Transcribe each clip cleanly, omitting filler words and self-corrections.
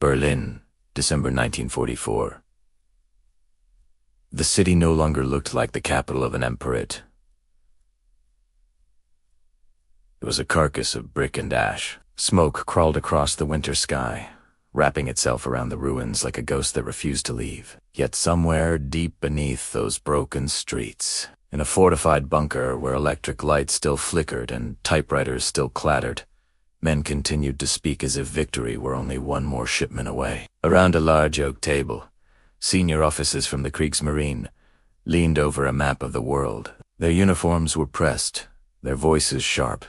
Berlin, December 1944. The city no longer looked like the capital of an emperate. It was a carcass of brick and ash. Smoke crawled across the winter sky, wrapping itself around the ruins like a ghost that refused to leave. Yet somewhere deep beneath those broken streets, in a fortified bunker where electric lights still flickered and typewriters still clattered, men continued to speak as if victory were only one more shipment away. Around a large oak table, senior officers from the Kriegsmarine leaned over a map of the world. Their uniforms were pressed, their voices sharp,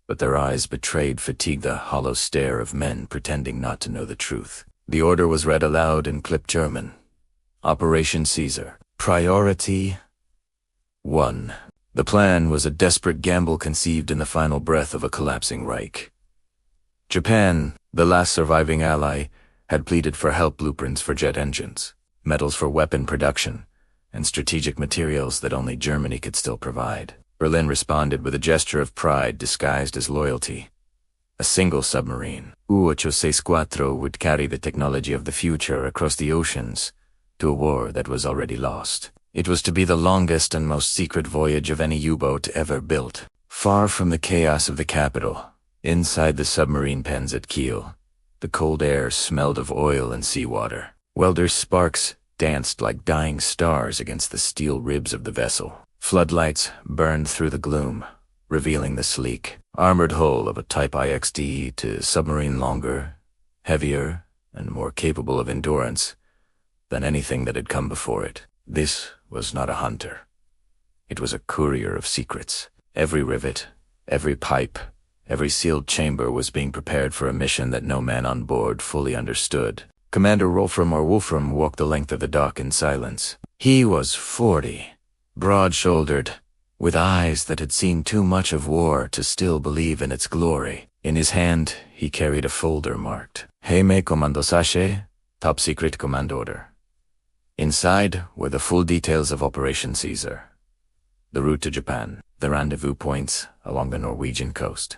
but their eyes betrayed fatigue, the hollow stare of men pretending not to know the truth. The order was read aloud in clipped German. Operation Caesar. Priority 1. The plan was a desperate gamble conceived in the final breath of a collapsing Reich. Japan, the last surviving ally, had pleaded for help: blueprints for jet engines, metals for weapon production, and strategic materials that only Germany could still provide. Berlin responded with a gesture of pride disguised as loyalty. A single submarine, U-864, would carry the technology of the future across the oceans to a war that was already lost. It was to be the longest and most secret voyage of any U-boat ever built. Far from the chaos of the capital, inside the submarine pens at Kiel, the cold air smelled of oil and seawater. Welders' sparks danced like dying stars against the steel ribs of the vessel. Floodlights burned through the gloom, revealing the sleek, armored hull of a Type IXD to submarine longer, heavier, and more capable of endurance than anything that had come before it. This was not a hunter. It was a courier of secrets. Every rivet, every pipe, every sealed chamber was being prepared for a mission that no man on board fully understood. Commander Wolfram walked the length of the dock in silence. He was 40, broad-shouldered, with eyes that had seen too much of war to still believe in its glory. In his hand, he carried a folder marked Heime Kommandosache, Top Secret Command Order. Inside were the full details of Operation Caesar, the route to Japan, the rendezvous points along the Norwegian coast,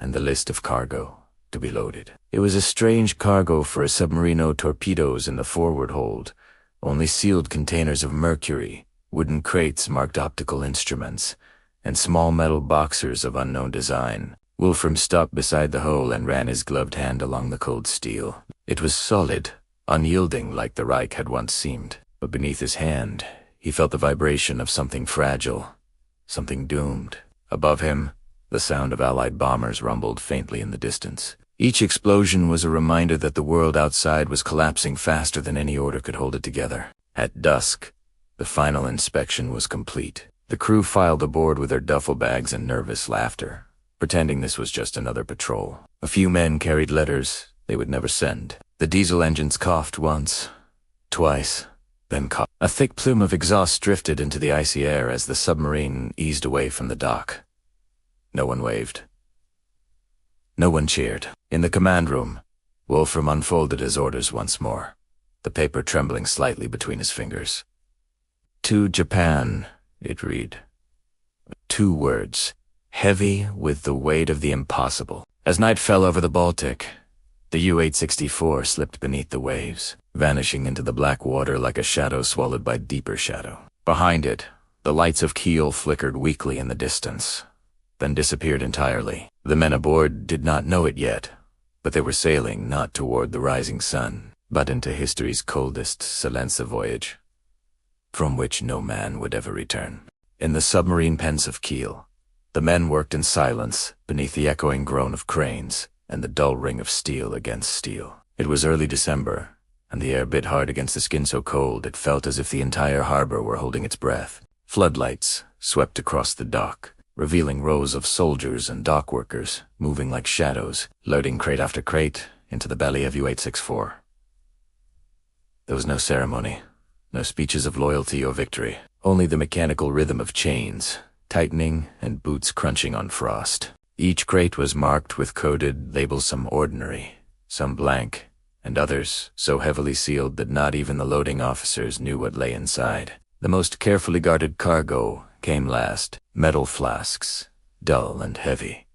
and the list of cargo to be loaded. It was a strange cargo for a submarino: torpedoes in the forward hold, only sealed containers of mercury, wooden crates marked optical instruments, and small metal boxers of unknown design. Wolfram stopped beside the hull and ran his gloved hand along the cold steel. It was solid, unyielding like the Reich had once seemed, but beneath his hand he felt the vibration of something fragile, something doomed. Above him, the sound of Allied bombers rumbled faintly in the distance. Each explosion was a reminder that the world outside was collapsing faster than any order could hold it together. At dusk, the final inspection was complete. The crew filed aboard with their duffel bags and nervous laughter, pretending this was just another patrol. A few men carried letters they would never send. The diesel engines coughed once, twice, then coughed. A thick plume of exhaust drifted into the icy air as the submarine eased away from the dock. No one waved. No one cheered. In the command room, Wolfram unfolded his orders once more, the paper trembling slightly between his fingers. To Japan, it read. 2 words, heavy with the weight of the impossible. As night fell over the Baltic, the U-864 slipped beneath the waves, vanishing into the black water like a shadow swallowed by deeper shadow. Behind it, the lights of Kiel flickered weakly in the distance, then disappeared entirely. The men aboard did not know it yet, but they were sailing not toward the rising sun, but into history's coldest Silenza voyage, from which no man would ever return. In the submarine pens of Kiel, the men worked in silence beneath the echoing groan of cranes and the dull ring of steel against steel. It was early December, and the air bit hard against the skin so cold it felt as if the entire harbor were holding its breath. Floodlights swept across the dock, revealing rows of soldiers and dock workers moving like shadows, loading crate after crate into the belly of U-864. There was no ceremony, no speeches of loyalty or victory, only the mechanical rhythm of chains tightening and boots crunching on frost. Each crate was marked with coded labels, some ordinary, some blank, and others so heavily sealed that not even the loading officers knew what lay inside. The most carefully guarded cargo came last, metal flasks, dull and heavy,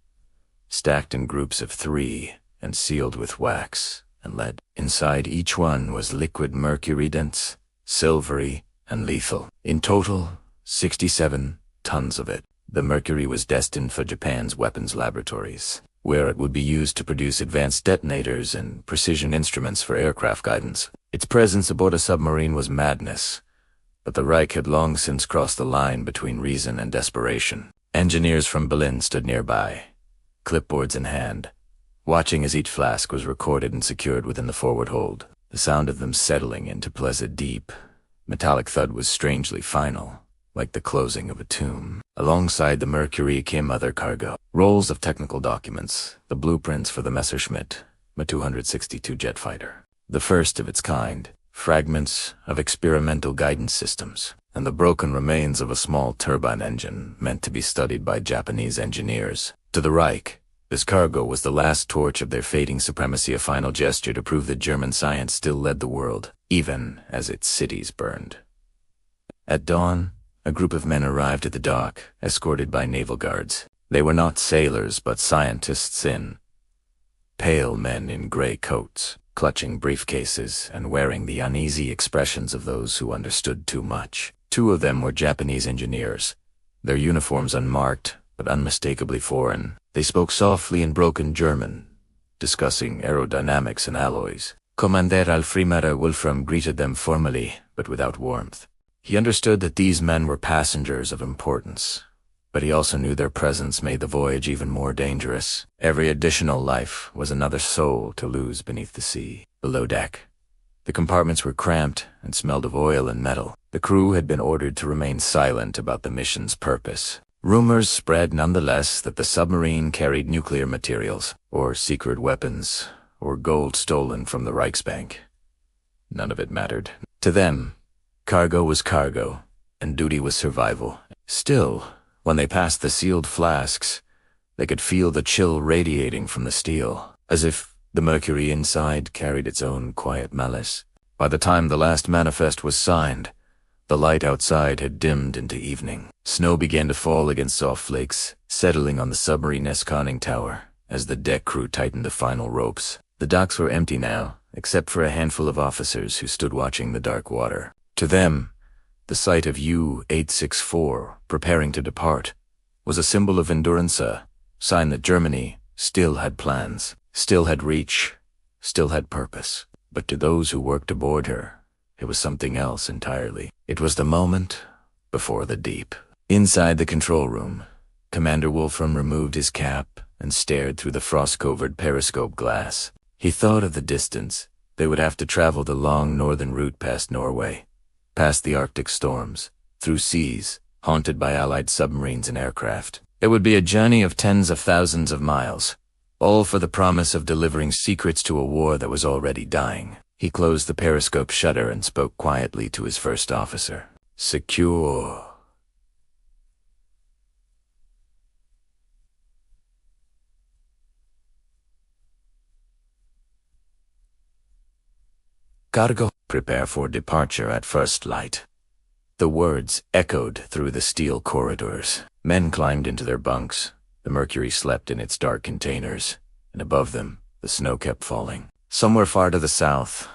stacked in groups of 3 and sealed with wax and lead. Inside each one was liquid mercury dense, silvery, and lethal. In total, 67 tons of it. The mercury was destined for Japan's weapons laboratories, where it would be used to produce advanced detonators and precision instruments for aircraft guidance. Its presence aboard a submarine was madness, but the Reich had long since crossed the line between reason and desperation. Engineers from Berlin stood nearby, clipboards in hand, watching as each flask was recorded and secured within the forward hold. The sound of them settling into pleasant deep, metallic thud was strangely final, like the closing of a tomb. Alongside the mercury came other cargo, rolls of technical documents, the blueprints for the Messerschmitt, a 262 jet fighter, the first of its kind, fragments of experimental guidance systems, and the broken remains of a small turbine engine meant to be studied by Japanese engineers. To the Reich, this cargo was the last torch of their fading supremacy, a final gesture to prove that German science still led the world, even as its cities burned. At dawn, a group of men arrived at the dock, escorted by naval guards. They were not sailors, but scientists in pale men in gray coats, clutching briefcases and wearing the uneasy expressions of those who understood too much. 2 of them were Japanese engineers, their uniforms unmarked but unmistakably foreign. They spoke softly in broken German, discussing aerodynamics and alloys. Commander Alfrimara Wolfram greeted them formally, but without warmth. He understood that these men were passengers of importance, but he also knew their presence made the voyage even more dangerous. Every additional life was another soul to lose beneath the sea. Below deck, the compartments were cramped and smelled of oil and metal. The crew had been ordered to remain silent about the mission's purpose. Rumors spread nonetheless that the submarine carried nuclear materials, or secret weapons, or gold stolen from the Reichsbank. None of it mattered. To them, cargo was cargo, and duty was survival. Still, when they passed the sealed flasks, they could feel the chill radiating from the steel, as if the mercury inside carried its own quiet malice. By the time the last manifest was signed, the light outside had dimmed into evening. Snow began to fall against soft flakes, settling on the submarine's conning tower as the deck crew tightened the final ropes. The docks were empty now, except for a handful of officers who stood watching the dark water. To them, the sight of U-864 preparing to depart was a symbol of endurance, a sign that Germany still had plans, still had reach, still had purpose. But to those who worked aboard her, it was something else entirely. It was the moment before the deep. Inside the control room, Commander Wolfram removed his cap and stared through the frost-covered periscope glass. He thought of the distance. They would have to travel the long northern route past Norway, past the Arctic storms, through seas haunted by Allied submarines and aircraft. It would be a journey of tens of thousands of miles, all for the promise of delivering secrets to a war that was already dying. He closed the periscope shutter and spoke quietly to his first officer. Secure. Cargo. Prepare for departure at first light. The words echoed through the steel corridors. Men climbed into their bunks. The mercury slept in its dark containers, and above them, the snow kept falling. Somewhere far to the south,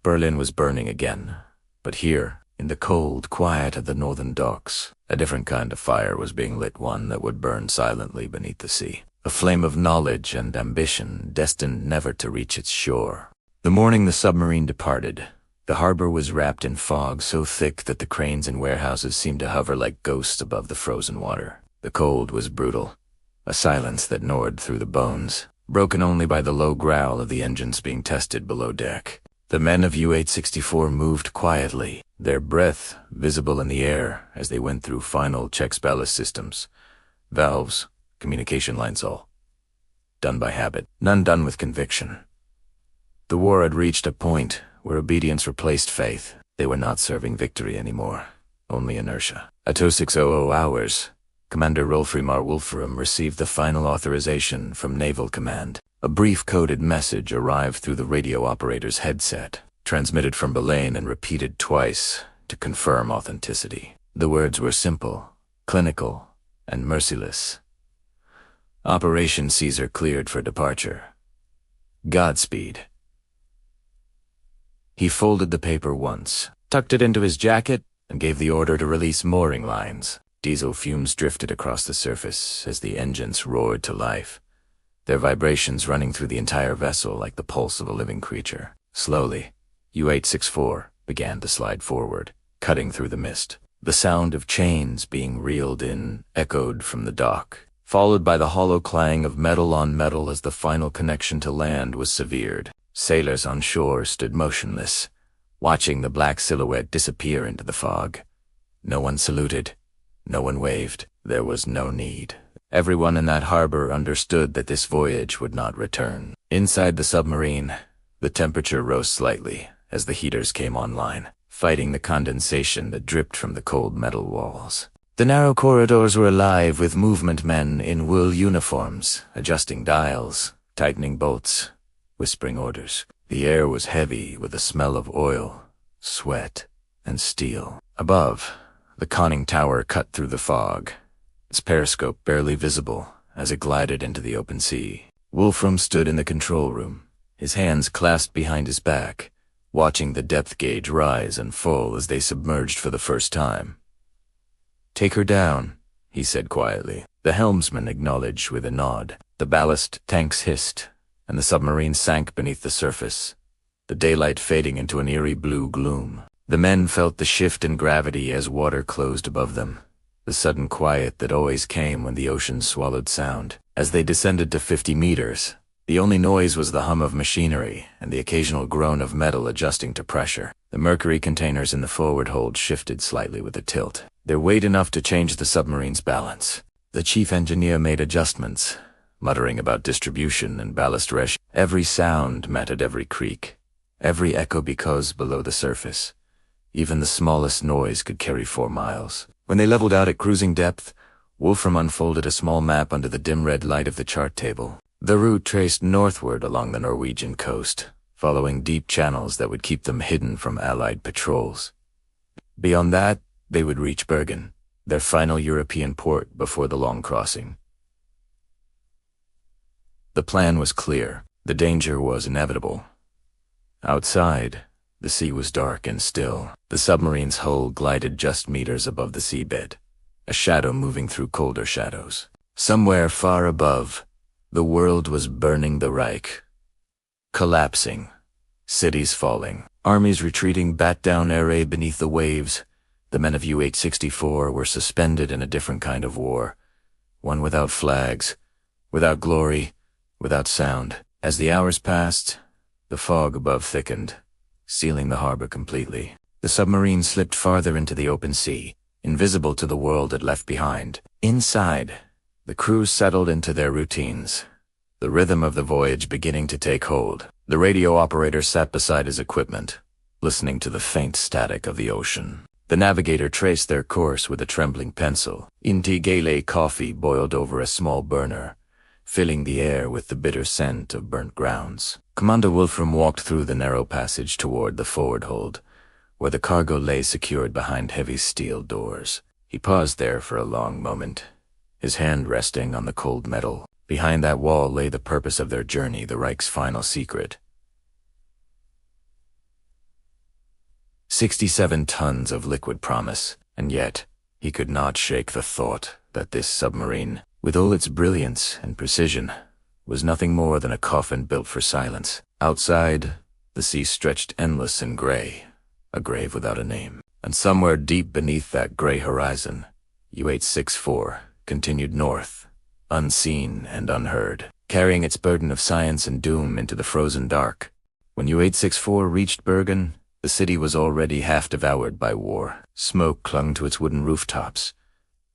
Berlin was burning again. But here, in the cold quiet of the northern docks, a different kind of fire was being lit, one that would burn silently beneath the sea. A flame of knowledge and ambition destined never to reach its shore. The morning the submarine departed, the harbor was wrapped in fog so thick that the cranes and warehouses seemed to hover like ghosts above the frozen water. The cold was brutal, a silence that gnawed through the bones, broken only by the low growl of the engines being tested below deck. The men of U-864 moved quietly, their breath visible in the air as they went through final checks, ballast systems, valves, communication lines, all done by habit, none done with conviction. The war had reached a point where obedience replaced faith. They were not serving victory anymore, only inertia. At 0600 hours, Commander Rolfrimar Wolfram received the final authorization from Naval Command. A brief coded message arrived through the radio operator's headset, transmitted from Berlin and repeated twice to confirm authenticity. The words were simple, clinical, and merciless. Operation Caesar cleared for departure. Godspeed. He folded the paper once, tucked it into his jacket, and gave the order to release mooring lines. Diesel fumes drifted across the surface as the engines roared to life, their vibrations running through the entire vessel like the pulse of a living creature. Slowly, U-864 began to slide forward, cutting through the mist. The sound of chains being reeled in echoed from the dock, followed by the hollow clang of metal on metal as the final connection to land was severed. Sailors on shore stood motionless, watching the black silhouette disappear into the fog. No one saluted. No one waved. There was no need. Everyone in that harbor understood that this voyage would not return. Inside the submarine, the temperature rose slightly as the heaters came online, fighting the condensation that dripped from the cold metal walls. The narrow corridors were alive with movement men in wool uniforms, adjusting dials, tightening bolts, whispering orders. The air was heavy with the smell of oil, sweat, and steel. Above, the conning tower cut through the fog, its periscope barely visible as it glided into the open sea. Wolfram stood in the control room, his hands clasped behind his back, watching the depth gauge rise and fall as they submerged for the first time. "Take her down," he said quietly. The helmsman acknowledged with a nod. The ballast tanks hissed, and the submarine sank beneath the surface, the daylight fading into an eerie blue gloom. The men felt the shift in gravity as water closed above them, the sudden quiet that always came when the ocean swallowed sound. As they descended to 50 meters, the only noise was the hum of machinery and the occasional groan of metal adjusting to pressure. The mercury containers in the forward hold shifted slightly with a tilt, their weight enough to change the submarine's balance. The chief engineer made adjustments, muttering about distribution and ballast ratio. Every sound mattered, every creak, every echo, because below the surface, even the smallest noise could carry 4 miles. When they leveled out at cruising depth, Wolfram unfolded a small map under the dim red light of the chart table. The route traced northward along the Norwegian coast, following deep channels that would keep them hidden from Allied patrols. Beyond that, they would reach Bergen, their final European port before the long crossing. The plan was clear. The danger was inevitable. Outside, the sea was dark and still. The submarine's hull glided just meters above the seabed, a shadow moving through colder shadows. Somewhere far above, the world was burning the Reich, collapsing, cities falling, armies retreating bat-down array beneath the waves. The men of U-864 were suspended in a different kind of war, one without flags, without glory, without sound. As the hours passed, the fog above thickened, sealing the harbor completely. The submarine slipped farther into the open sea, invisible to the world it left behind. Inside, the crew settled into their routines, the rhythm of the voyage beginning to take hold. The radio operator sat beside his equipment, listening to the faint static of the ocean. The navigator traced their course with a trembling pencil. Inti-Gale coffee boiled over a small burner, filling the air with the bitter scent of burnt grounds. Commander Wolfram walked through the narrow passage toward the forward hold, where the cargo lay secured behind heavy steel doors. He paused there for a long moment, his hand resting on the cold metal. Behind that wall lay the purpose of their journey, the Reich's final secret. 67 tons of liquid promise, and yet he could not shake the thought that this submarine, with all its brilliance and precision, was nothing more than a coffin built for silence. Outside, the sea stretched endless and gray, a grave without a name. And somewhere deep beneath that gray horizon, U-864 continued north, unseen and unheard, carrying its burden of science and doom into the frozen dark. When U-864 reached Bergen, the city was already half devoured by war. Smoke clung to its wooden rooftops.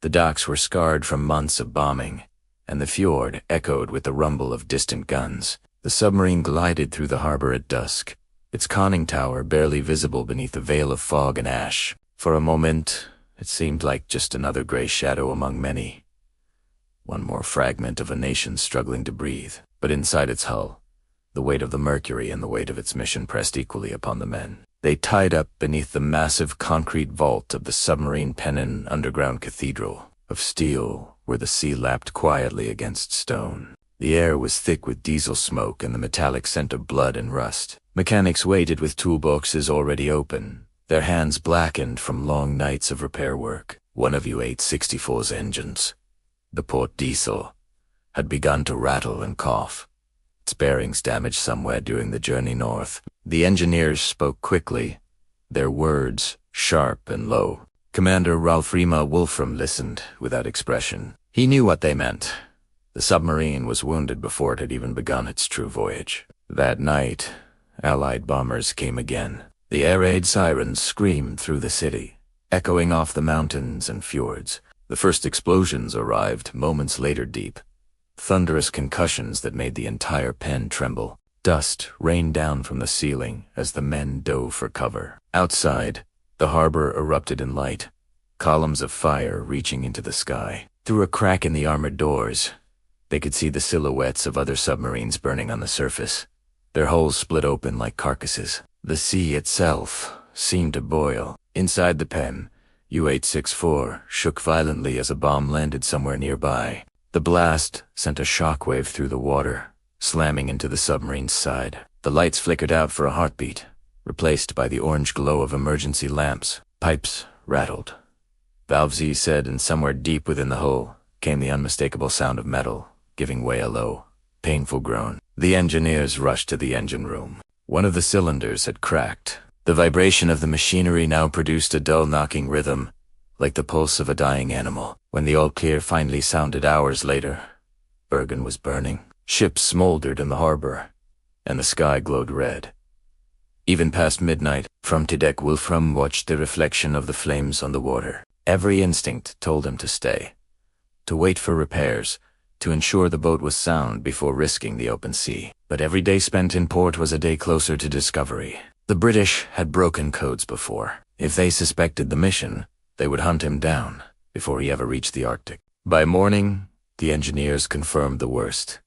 The docks were scarred from months of bombing, and the fjord echoed with the rumble of distant guns. The submarine glided through the harbor at dusk, its conning tower barely visible beneath a veil of fog and ash. For a moment, it seemed like just another gray shadow among many. One more fragment of a nation struggling to breathe. But inside its hull, the weight of the mercury and the weight of its mission pressed equally upon the men. They tied up beneath the massive concrete vault of the submarine pennon underground cathedral, of steel where the sea lapped quietly against stone. The air was thick with diesel smoke and the metallic scent of blood and rust. Mechanics waited with toolboxes already open, their hands blackened from long nights of repair work. One of U-864's engines, the port diesel, had begun to rattle and cough. Its bearings damaged somewhere during the journey north. The engineers spoke quickly, their words sharp and low. Commander Ralphrima Wolfram listened without expression. He knew what they meant. The submarine was wounded before it had even begun its true voyage. That night, Allied bombers came again. The air raid sirens screamed through the city, echoing off the mountains and fjords. The first explosions arrived moments later deep. Thunderous concussions that made the entire pen tremble. Dust rained down from the ceiling as the men dove for cover. Outside, the harbor erupted in light, columns of fire reaching into the sky. Through a crack in the armored doors, they could see the silhouettes of other submarines burning on the surface, their hulls split open like carcasses. The sea itself seemed to boil. Inside the pen, U-864 shook violently as a bomb landed somewhere nearby. The blast sent a shockwave through the water, slamming into the submarine's side. The lights flickered out for a heartbeat, replaced by the orange glow of emergency lamps. Pipes rattled. Valve Z said, and somewhere deep within the hull came the unmistakable sound of metal, giving way a low, painful groan. The engineers rushed to the engine room. One of the cylinders had cracked. The vibration of the machinery now produced a dull knocking rhythm, like the pulse of a dying animal. When the all-clear finally sounded hours later, Bergen was burning. Ships smoldered in the harbor, and the sky glowed red. Even past midnight, from deck Wolfram watched the reflection of the flames on the water. Every instinct told him to stay, to wait for repairs, to ensure the boat was sound before risking the open sea. But every day spent in port was a day closer to discovery. The British had broken codes before. If they suspected the mission, they would hunt him down before he ever reached the Arctic. By morning, the engineers confirmed the worst.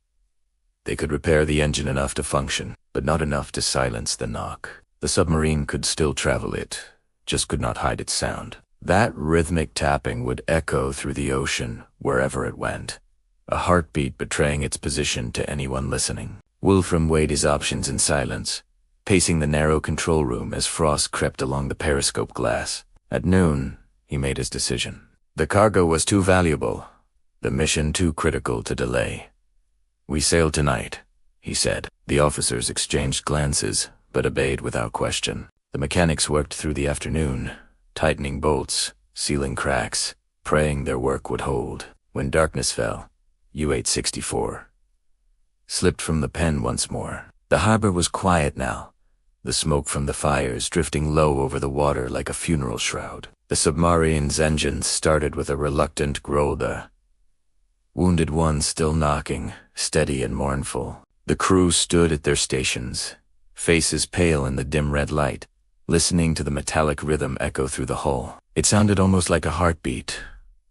They could repair the engine enough to function, but not enough to silence the knock. The submarine could still travel it, just could not hide its sound. That rhythmic tapping would echo through the ocean wherever it went, a heartbeat betraying its position to anyone listening. Wolfram weighed his options in silence, pacing the narrow control room as frost crept along the periscope glass. At noon, he made his decision. The cargo was too valuable, the mission too critical to delay. "We sail tonight," he said. The officers exchanged glances, but obeyed without question. The mechanics worked through the afternoon, tightening bolts, sealing cracks, praying their work would hold. When darkness fell, U-864 slipped from the pen once more. The harbor was quiet now, the smoke from the fires drifting low over the water like a funeral shroud. The submarine's engines started with a reluctant growler. Wounded one still knocking, steady and mournful. The crew stood at their stations, faces pale in the dim red light, listening to the metallic rhythm echo through the hull. It sounded almost like a heartbeat,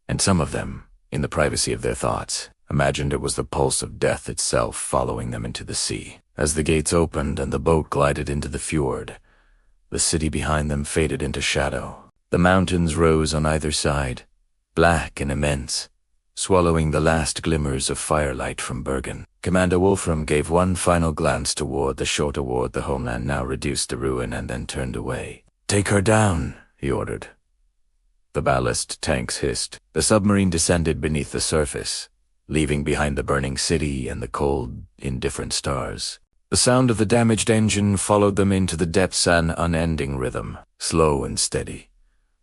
and some of them, in the privacy of their thoughts, imagined it was the pulse of death itself following them into the sea. As the gates opened and the boat glided into the fjord, the city behind them faded into shadow. The mountains rose on either side, black and immense, swallowing the last glimmers of firelight from Bergen. Commander Wolfram gave one final glance toward the shore toward the homeland now reduced to ruin and then turned away. "Take her down," he ordered. The ballast tanks hissed. The submarine descended beneath the surface, leaving behind the burning city and the cold, indifferent stars. The sound of the damaged engine followed them into the depths, an unending rhythm, slow and steady,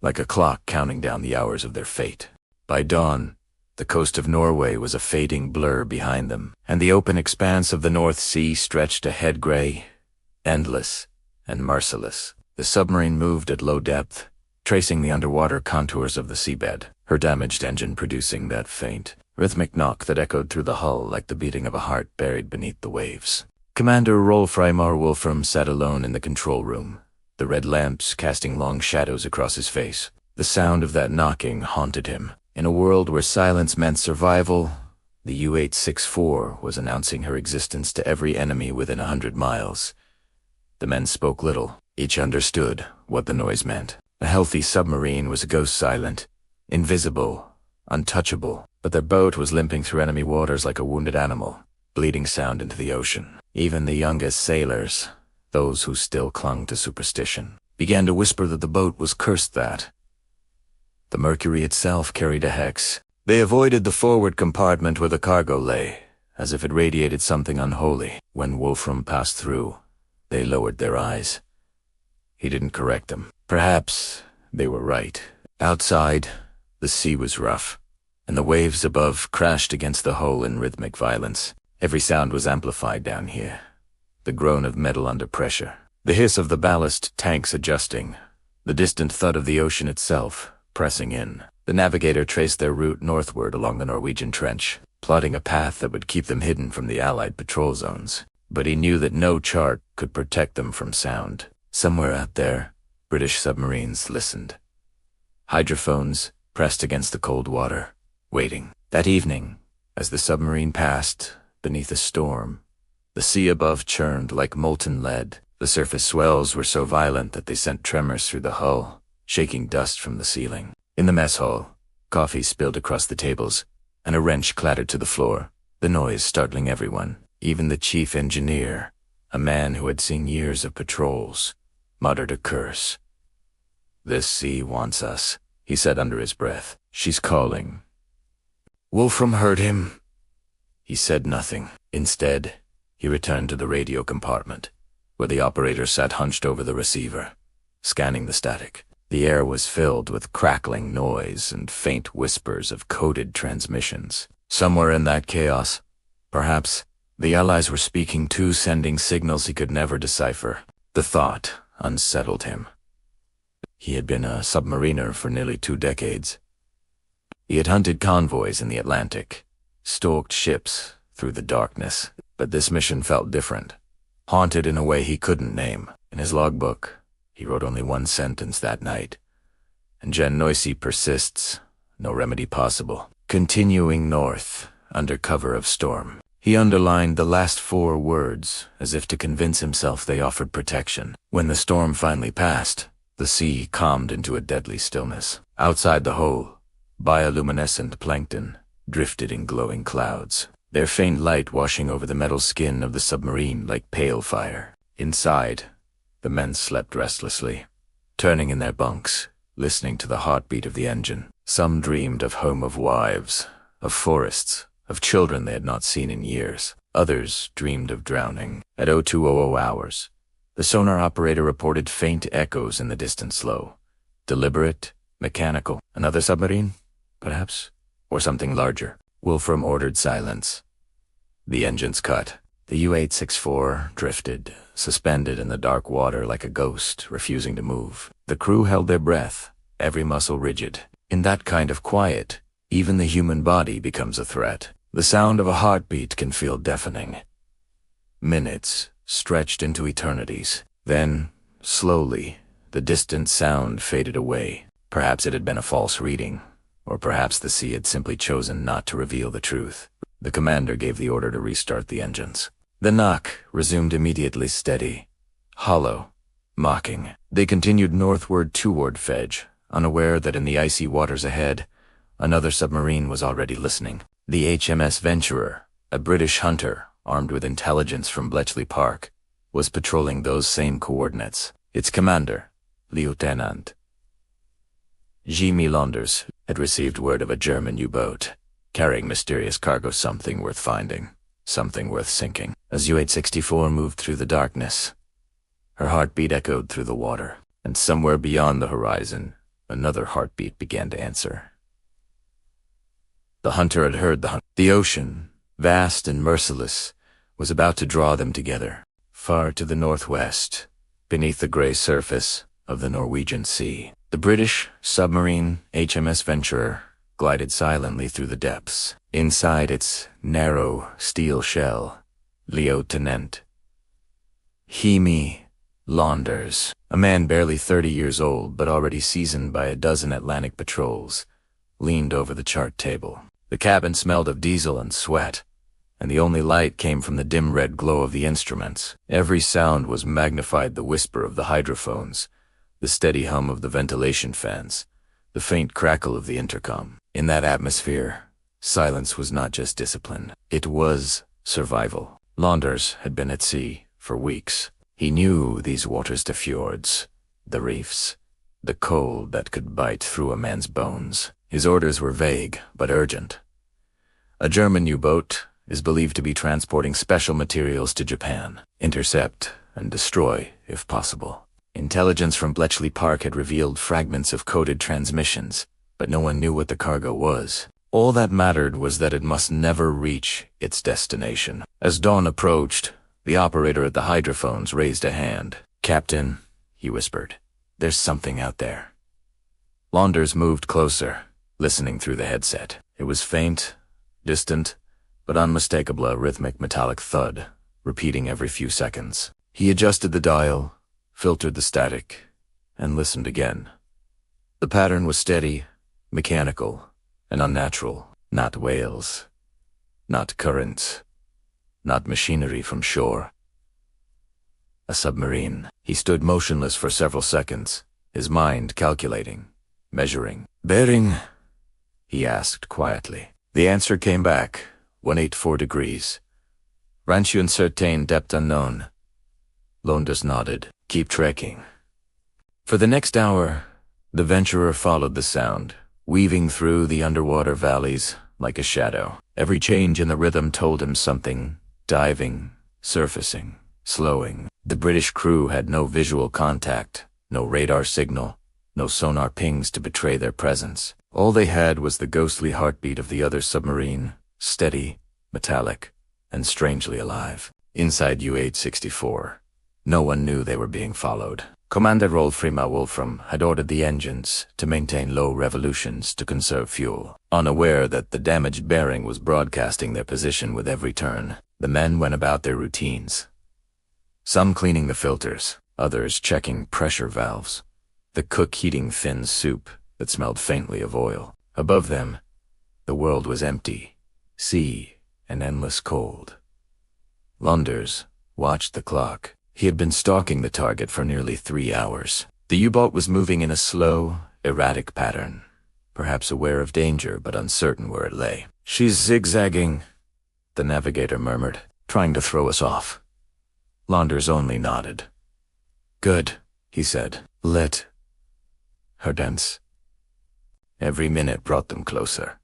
like a clock counting down the hours of their fate. By dawn, the coast of Norway was a fading blur behind them, and the open expanse of the North Sea stretched ahead gray, endless, and merciless. The submarine moved at low depth, tracing the underwater contours of the seabed, her damaged engine producing that faint, rhythmic knock that echoed through the hull like the beating of a heart buried beneath the waves. Commander Ralphrima Wolfram sat alone in the control room, the red lamps casting long shadows across his face. The sound of that knocking haunted him. In a world where silence meant survival, the U-864 was announcing her existence to every enemy within 100 miles. The men spoke little. Each understood what the noise meant. A healthy submarine was ghost silent, invisible, untouchable, but their boat was limping through enemy waters like a wounded animal. bleeding sound into the ocean. Even the youngest sailors, those who still clung to superstition, began to whisper that the boat was cursed that. The mercury itself carried a hex. They avoided the forward compartment where the cargo lay, as if it radiated something unholy. When Wolfram passed through, they lowered their eyes. He didn't correct them. Perhaps they were right. Outside, the sea was rough, and the waves above crashed against the hull in rhythmic violence. Every sound was amplified down here. The groan of metal under pressure, the hiss of the ballast tanks adjusting, the distant thud of the ocean itself pressing in. The navigator traced their route northward along the Norwegian trench, plotting a path that would keep them hidden from the Allied patrol zones. But he knew that no chart could protect them from sound. Somewhere out there, British submarines listened. Hydrophones pressed against the cold water, waiting. That evening, as the submarine passed beneath a storm, the sea above churned like molten lead. The surface swells were so violent that they sent tremors through the hull, shaking dust from the ceiling. In the mess hall, coffee spilled across the tables, and a wrench clattered to the floor, the noise startling everyone. Even the chief engineer, a man who had seen years of patrols, muttered a curse. "This sea wants us," he said under his breath. "She's calling." Wolfram heard him. He said nothing. Instead, he returned to the radio compartment, where the operator sat hunched over the receiver, scanning the static. The air was filled with crackling noise and faint whispers of coded transmissions. Somewhere in that chaos, perhaps, the Allies were speaking too, sending signals he could never decipher. The thought unsettled him. He had been a submariner for nearly 2 decades. He had hunted convoys in the Atlantic, stalked ships through the darkness, but this mission felt different, haunted in a way he couldn't name. In his logbook, he wrote only one sentence that night. And Jen Noisy persists, no remedy possible. Continuing north, under cover of storm. He underlined the last 4 words, as if to convince himself they offered protection. When the storm finally passed, the sea calmed into a deadly stillness. Outside the hole, bioluminescent plankton drifted in glowing clouds, their faint light washing over the metal skin of the submarine like pale fire. Inside, the men slept restlessly, turning in their bunks, listening to the heartbeat of the engine. Some dreamed of home of wives, of forests, of children they had not seen in years. Others dreamed of drowning. At 0200 hours, the sonar operator reported faint echoes in the distant slow. Deliberate, mechanical. Another submarine, perhaps? Or something larger. Wolfram ordered silence. The engines cut. The U-864 drifted, suspended in the dark water like a ghost, refusing to move. The crew held their breath, every muscle rigid. In that kind of quiet, even the human body becomes a threat. The sound of a heartbeat can feel deafening. Minutes stretched into eternities. Then, slowly, the distant sound faded away. Perhaps it had been a false reading, or perhaps the sea had simply chosen not to reveal the truth. The commander gave the order to restart the engines. The knock resumed immediately, steady, hollow, mocking. They continued northward toward Fedge, unaware that in the icy waters ahead, another submarine was already listening. The HMS Venturer, a British hunter armed with intelligence from Bletchley Park, was patrolling those same coordinates. Its commander, Lieutenant Jimmy Londers, had received word of a German U-boat, carrying mysterious cargo, something worth finding, something worth sinking. As U-864 moved through the darkness, her heartbeat echoed through the water, and somewhere beyond the horizon, another heartbeat began to answer. The hunter had heard the hunt. The ocean, vast and merciless, was about to draw them together. Far to the northwest, beneath the gray surface of the Norwegian Sea, the British submarine HMS Venturer glided silently through the depths. Inside its narrow steel shell, Lieutenant Jimmy Londers, a man barely 30 years old but already seasoned by a dozen Atlantic patrols, leaned over the chart table. The cabin smelled of diesel and sweat, and the only light came from the dim red glow of the instruments. Every sound was magnified: the whisper of the hydrophones, the steady hum of the ventilation fans, the faint crackle of the intercom. In that atmosphere, silence was not just discipline. It was survival. Launders had been at sea for weeks. He knew these waters, the fjords, the reefs, the cold that could bite through a man's bones. His orders were vague, but urgent. A German U-boat is believed to be transporting special materials to Japan. Intercept and destroy, if possible. Intelligence from Bletchley Park had revealed fragments of coded transmissions, but no one knew what the cargo was. All that mattered was that it must never reach its destination. As dawn approached, the operator at the hydrophones raised a hand. "Captain," he whispered, "there's something out there." Launders moved closer, listening through the headset. It was faint, distant, but unmistakable, a rhythmic metallic thud, repeating every few seconds. He adjusted the dial, filtered the static, and listened again. The pattern was steady, mechanical, and unnatural. Not whales, not currents, not machinery from shore. A submarine. He stood motionless for several seconds, his mind calculating, measuring. "Bearing?" he asked quietly. The answer came back, 184 degrees. "Ranchu uncertain, depth unknown." Launders nodded. "Keep trekking." For the next hour, the venturer followed the sound, weaving through the underwater valleys like a shadow. Every change in the rhythm told him something: diving, surfacing, slowing. The British crew had no visual contact, no radar signal, no sonar pings to betray their presence. All they had was the ghostly heartbeat of the other submarine, steady, metallic, and strangely alive. Inside U-864, no one knew they were being followed. Commander Rolfrima Wolfram had ordered the engines to maintain low revolutions to conserve fuel. Unaware that the damaged bearing was broadcasting their position with every turn, the men went about their routines. Some cleaning the filters, others checking pressure valves, the cook heating thin soup that smelled faintly of oil. Above them, the world was empty, sea and endless cold. Launders watched the clock. He had been stalking the target for nearly 3 hours. The U-boat was moving in a slow, erratic pattern, perhaps aware of danger but uncertain where it lay. "She's zigzagging," the navigator murmured, "trying to throw us off." Launders only nodded. "Good," he said. "Let her dance." Every minute brought them closer.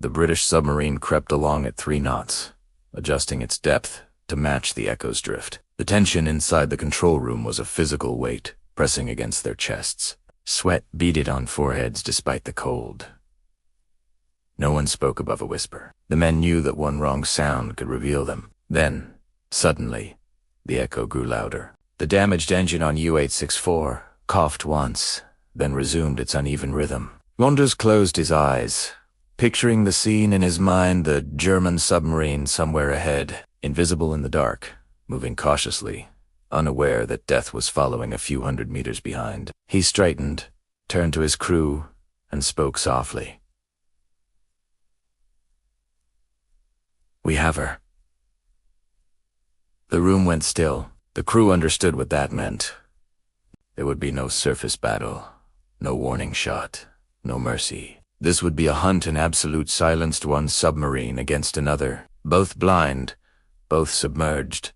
The British submarine crept along at 3 knots, adjusting its depth to match the echo's drift. The tension inside the control room was a physical weight, pressing against their chests. Sweat beaded on foreheads despite the cold. No one spoke above a whisper. The men knew that one wrong sound could reveal them. Then, suddenly, the echo grew louder. The damaged engine on U-864 coughed once, then resumed its uneven rhythm. Launders closed his eyes, picturing the scene in his mind, the German submarine somewhere ahead, invisible in the dark, moving cautiously, unaware that death was following a few hundred meters behind. He straightened, turned to his crew, and spoke softly. "We have her." The room went still. The crew understood what that meant. There would be no surface battle, no warning shot, no mercy. This would be a hunt in absolute silence, one submarine against another, both blind, both submerged.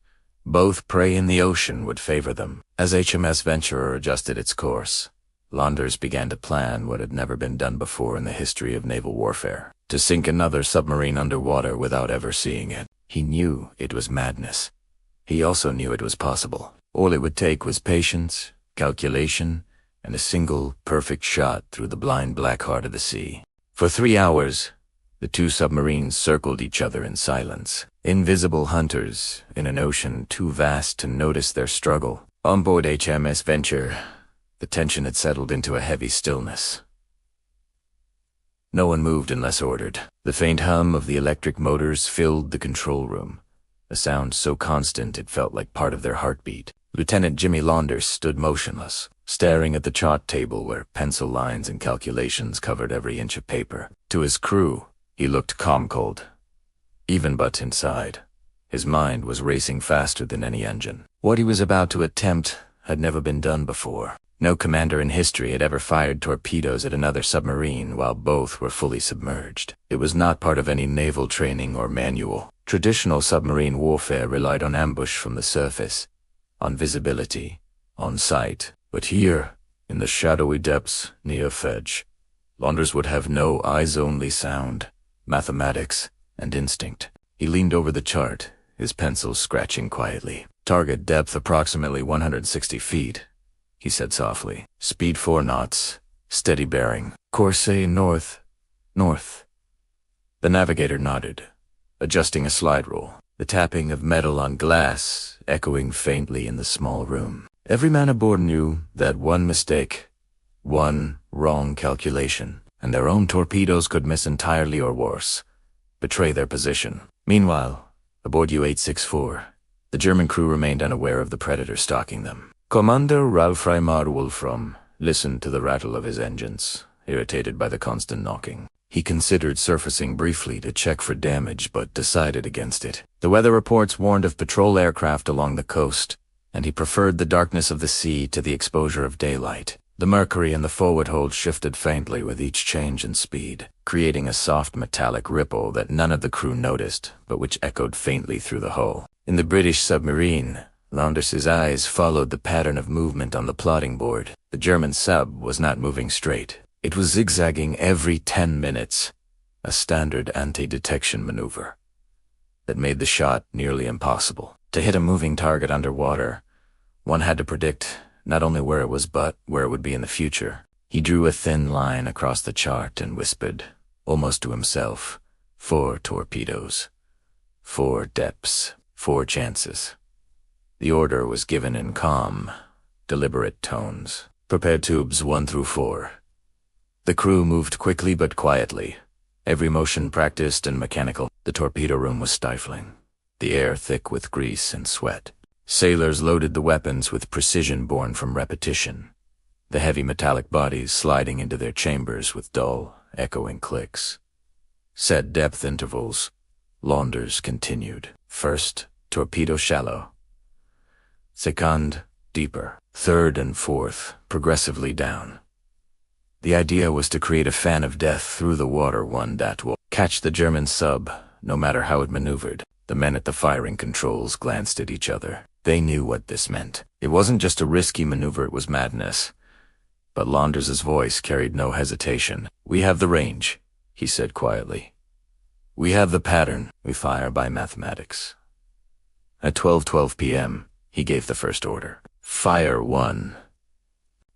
Both prey in the ocean would favor them. As HMS Venturer adjusted its course, Launders began to plan what had never been done before in the history of naval warfare: to sink another submarine underwater without ever seeing it. He knew it was madness. He also knew it was possible. All it would take was patience, calculation, and a single, perfect shot through the blind black heart of the sea. For 3 hours, the two submarines circled each other in silence, invisible hunters in an ocean too vast to notice their struggle. On board HMS Venture, the tension had settled into a heavy stillness. No one moved unless ordered. The faint hum of the electric motors filled the control room, a sound so constant it felt like part of their heartbeat. Lieutenant Jimmy Launders stood motionless, staring at the chart table where pencil lines and calculations covered every inch of paper. To his crew, he looked calm-cold. Even but inside, his mind was racing faster than any engine. What he was about to attempt had never been done before. No commander in history had ever fired torpedoes at another submarine while both were fully submerged. It was not part of any naval training or manual. Traditional submarine warfare relied on ambush from the surface, on visibility, on sight. But here, in the shadowy depths near Fedge, Launders would have no eyes-only sound, mathematics, and instinct. He leaned over the chart, his pencil scratching quietly. Target depth approximately 160 feet, he said softly. Speed 4 knots, steady bearing. Course north, north. The navigator nodded, adjusting a slide rule, the tapping of metal on glass echoing faintly in the small room. Every man aboard knew that one mistake, one wrong calculation, and their own torpedoes could miss entirely or worse, betray their position. Meanwhile, aboard U-864, the German crew remained unaware of the predator stalking them. Commander Ralph Reimar Wolfram listened to the rattle of his engines, irritated by the constant knocking. He considered surfacing briefly to check for damage, but decided against it. The weather reports warned of patrol aircraft along the coast, and he preferred the darkness of the sea to the exposure of daylight. The mercury in the forward hold shifted faintly with each change in speed, creating a soft metallic ripple that none of the crew noticed, but which echoed faintly through the hull. In the British submarine, Launders's eyes followed the pattern of movement on the plotting board. The German sub was not moving straight. It was zigzagging every 10 minutes, a standard anti-detection maneuver that made the shot nearly impossible. To hit a moving target underwater, one had to predict not only where it was but where it would be in the future. He drew a thin line across the chart and whispered, almost to himself, 4 torpedoes, 4 depths, 4 chances. The order was given in calm, deliberate tones. Prepare tubes 1 through 4. The crew moved quickly but quietly, every motion practiced and mechanical. The torpedo room was stifling, the air thick with grease and sweat. Sailors loaded the weapons with precision born from repetition, the heavy metallic bodies sliding into their chambers with dull, echoing clicks. Set depth intervals, Launders continued. First, torpedo shallow. Second, deeper. Third and fourth, progressively down. The idea was to create a fan of death through the water, one that will catch the German sub, no matter how it maneuvered. The men at the firing controls glanced at each other. They knew what this meant. It wasn't just a risky maneuver, it was madness. But Launders's voice carried no hesitation. We have the range, he said quietly. We have the pattern. We fire by mathematics. At 12:12 p.m., he gave the first order. Fire 1.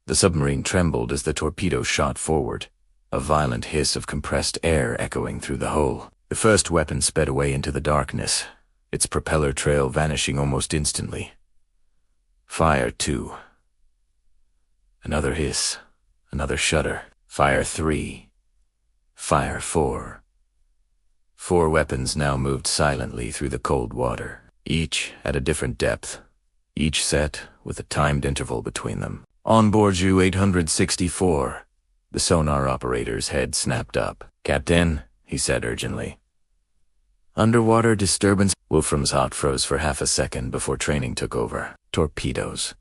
The submarine trembled as the torpedo shot forward, a violent hiss of compressed air echoing through the hull. The first weapon sped away into the darkness, its propeller trail vanishing almost instantly. Fire 2. Another hiss, another shudder. Fire 3. Fire 4. 4 weapons now moved silently through the cold water, each at a different depth, each set with a timed interval between them. On board U-864, the sonar operator's head snapped up. Captain, he said urgently. Underwater disturbance. Wolfram's heart froze for half a second before training took over. Torpedoes.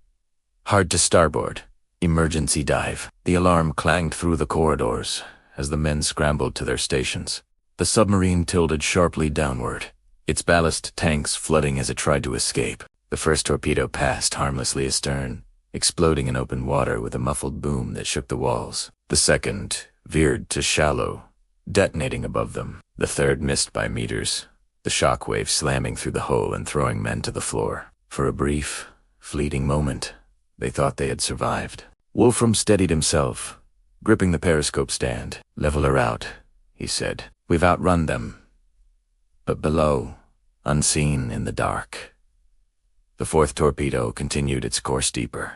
Hard to starboard. Emergency dive. The alarm clanged through the corridors as the men scrambled to their stations. The submarine tilted sharply downward, its ballast tanks flooding as it tried to escape. The first torpedo passed harmlessly astern, exploding in open water with a muffled boom that shook the walls. The second veered to shallow, detonating above them. The third missed by meters, the shock wave slamming through the hull and throwing men to the floor. For a brief, fleeting moment, they thought they had survived. Wolfram steadied himself, gripping the periscope stand. Level her out, he said. We've outrun them. But below, unseen in the dark. The fourth torpedo continued its course deeper.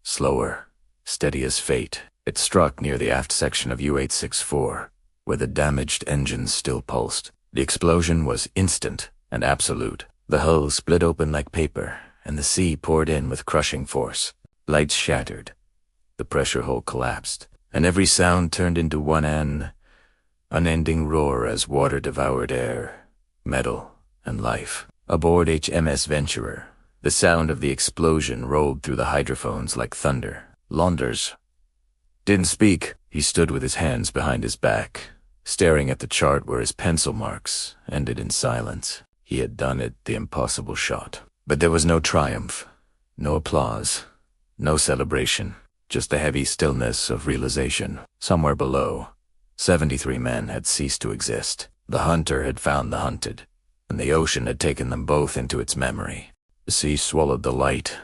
Slower, steady as fate, it struck near the aft section of U-864, where the damaged engines still pulsed. The explosion was instant and absolute. The hull split open like paper, and the sea poured in with crushing force. Lights shattered. The pressure hull collapsed, and every sound turned into one unending roar as water devoured air, metal, and life. Aboard HMS Venturer, the sound of the explosion rolled through the hydrophones like thunder. Launders didn't speak. He stood with his hands behind his back, staring at the chart where his pencil marks ended in silence. He had done it, the impossible shot. But there was no triumph, no applause, no celebration, just the heavy stillness of realization. Somewhere below, 73 men had ceased to exist. The hunter had found the hunted, and the ocean had taken them both into its memory. The sea swallowed the light,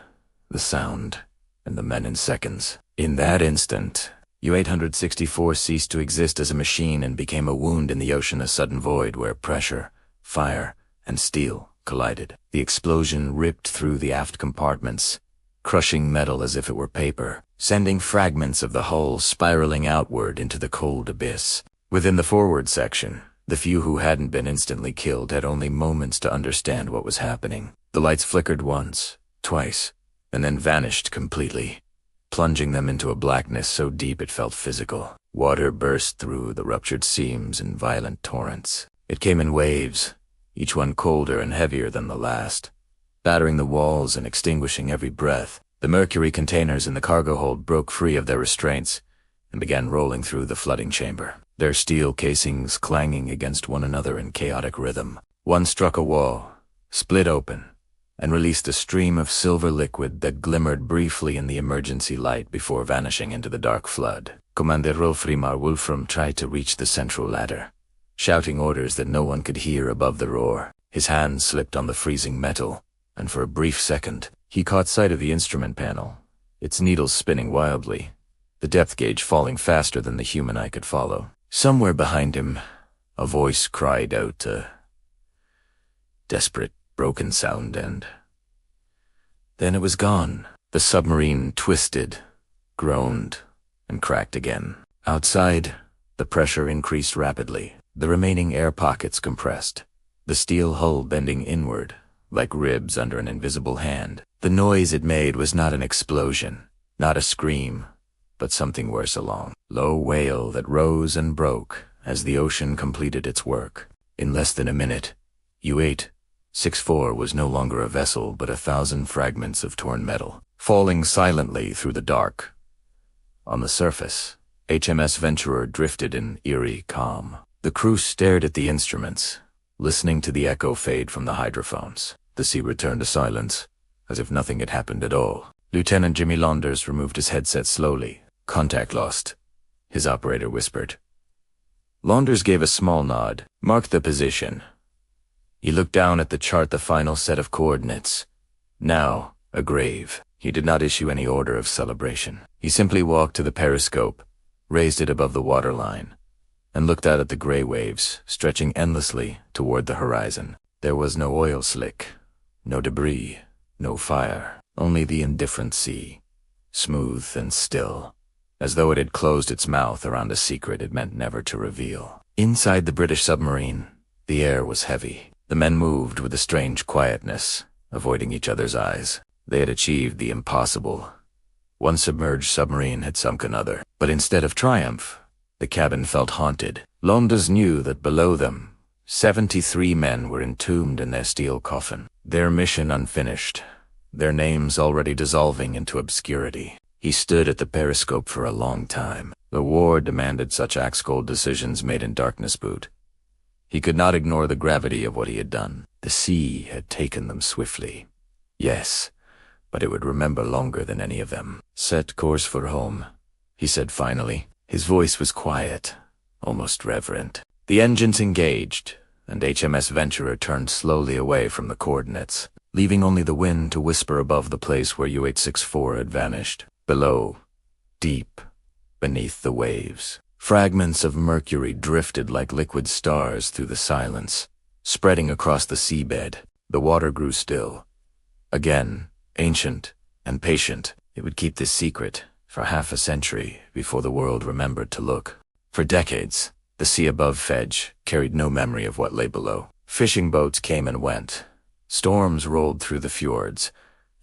the sound, and the men in seconds. In that instant, U-864 ceased to exist as a machine and became a wound in the ocean, a sudden void where pressure, fire, and steel collided. The explosion ripped through the aft compartments, crushing metal as if it were paper, sending fragments of the hull spiraling outward into the cold abyss. Within the forward section, the few who hadn't been instantly killed had only moments to understand what was happening. The lights flickered once, twice, and then vanished completely, plunging them into a blackness so deep it felt physical. Water burst through the ruptured seams in violent torrents. It came in waves, each one colder and heavier than the last, battering the walls and extinguishing every breath. The mercury containers in the cargo hold broke free of their restraints and began rolling through the flooding chamber, their steel casings clanging against one another in chaotic rhythm. One struck a wall, split open, and released a stream of silver liquid that glimmered briefly in the emergency light before vanishing into the dark flood. Commander Rolfrimar Wolfram tried to reach the central ladder, shouting orders that no one could hear above the roar. His hands slipped on the freezing metal, and for a brief second, he caught sight of the instrument panel, its needles spinning wildly, the depth gauge falling faster than the human eye could follow. Somewhere behind him, a voice cried out a desperate, broken sound, and then it was gone. The submarine twisted, groaned, and cracked again. Outside, the pressure increased rapidly. The remaining air pockets compressed, the steel hull bending inward, like ribs under an invisible hand. The noise it made was not an explosion, not a scream, but something worse, a long, low wail that rose and broke as the ocean completed its work. In less than a minute, U-864 was no longer a vessel but 1,000 fragments of torn metal, falling silently through the dark. On the surface, HMS Venturer drifted in eerie calm. The crew stared at the instruments, listening to the echo fade from the hydrophones. The sea returned to silence, as if nothing had happened at all. Lieutenant Jimmy Launders removed his headset slowly. "Contact lost," his operator whispered. Launders gave a small nod. "Mark the position." He looked down at the chart, the final set of coordinates. Now, a grave. He did not issue any order of celebration. He simply walked to the periscope, raised it above the waterline, and looked out at the gray waves, stretching endlessly toward the horizon. There was no oil slick, no debris, no fire, only the indifferent sea, smooth and still, as though it had closed its mouth around a secret it meant never to reveal. Inside the British submarine, the air was heavy. The men moved with a strange quietness, avoiding each other's eyes. They had achieved the impossible. One submerged submarine had sunk another. But instead of triumph, the cabin felt haunted. Launders knew that below them, 73 men were entombed in their steel coffin, their mission unfinished, their names already dissolving into obscurity. He stood at the periscope for a long time. The war demanded such axe-cold decisions made in darkness boot. He could not ignore the gravity of what he had done. The sea had taken them swiftly. Yes, but it would remember longer than any of them. "Set course for home," he said finally. His voice was quiet, almost reverent. The engines engaged, and HMS Venturer turned slowly away from the coordinates, leaving only the wind to whisper above the place where U-864 had vanished. Below, deep, beneath the waves, fragments of mercury drifted like liquid stars through the silence, spreading across the seabed. The water grew still. Again, ancient and patient, it would keep this secret for half a century before the world remembered to look. For decades, the sea above Fedge carried no memory of what lay below. Fishing boats came and went. Storms rolled through the fjords,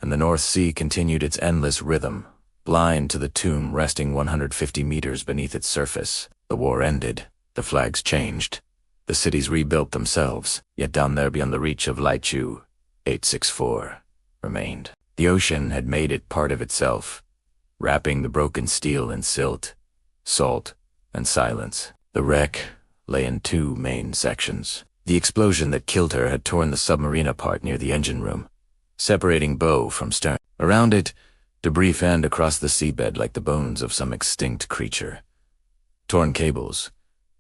and the North Sea continued its endless rhythm, blind to the tomb resting 150 meters beneath its surface. The war ended. The flags changed. The cities rebuilt themselves, yet down there beyond the reach of light, U-864 remained. The ocean had made it part of itself, wrapping the broken steel in silt, salt, and silence. The wreck lay in two main sections. The explosion that killed her had torn the submarine apart near the engine room, separating bow from stern. Around it, debris fanned across the seabed like the bones of some extinct creature. Torn cables,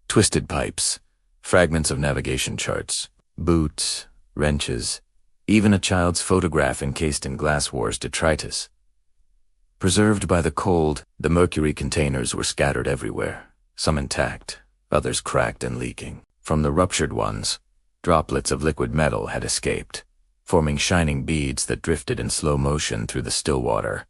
twisted pipes, fragments of navigation charts, boots, wrenches, even a child's photograph encased in glassware's detritus. Preserved by the cold, the mercury containers were scattered everywhere, some intact, others cracked and leaking. From the ruptured ones, droplets of liquid metal had escaped, forming shining beads that drifted in slow motion through the still water,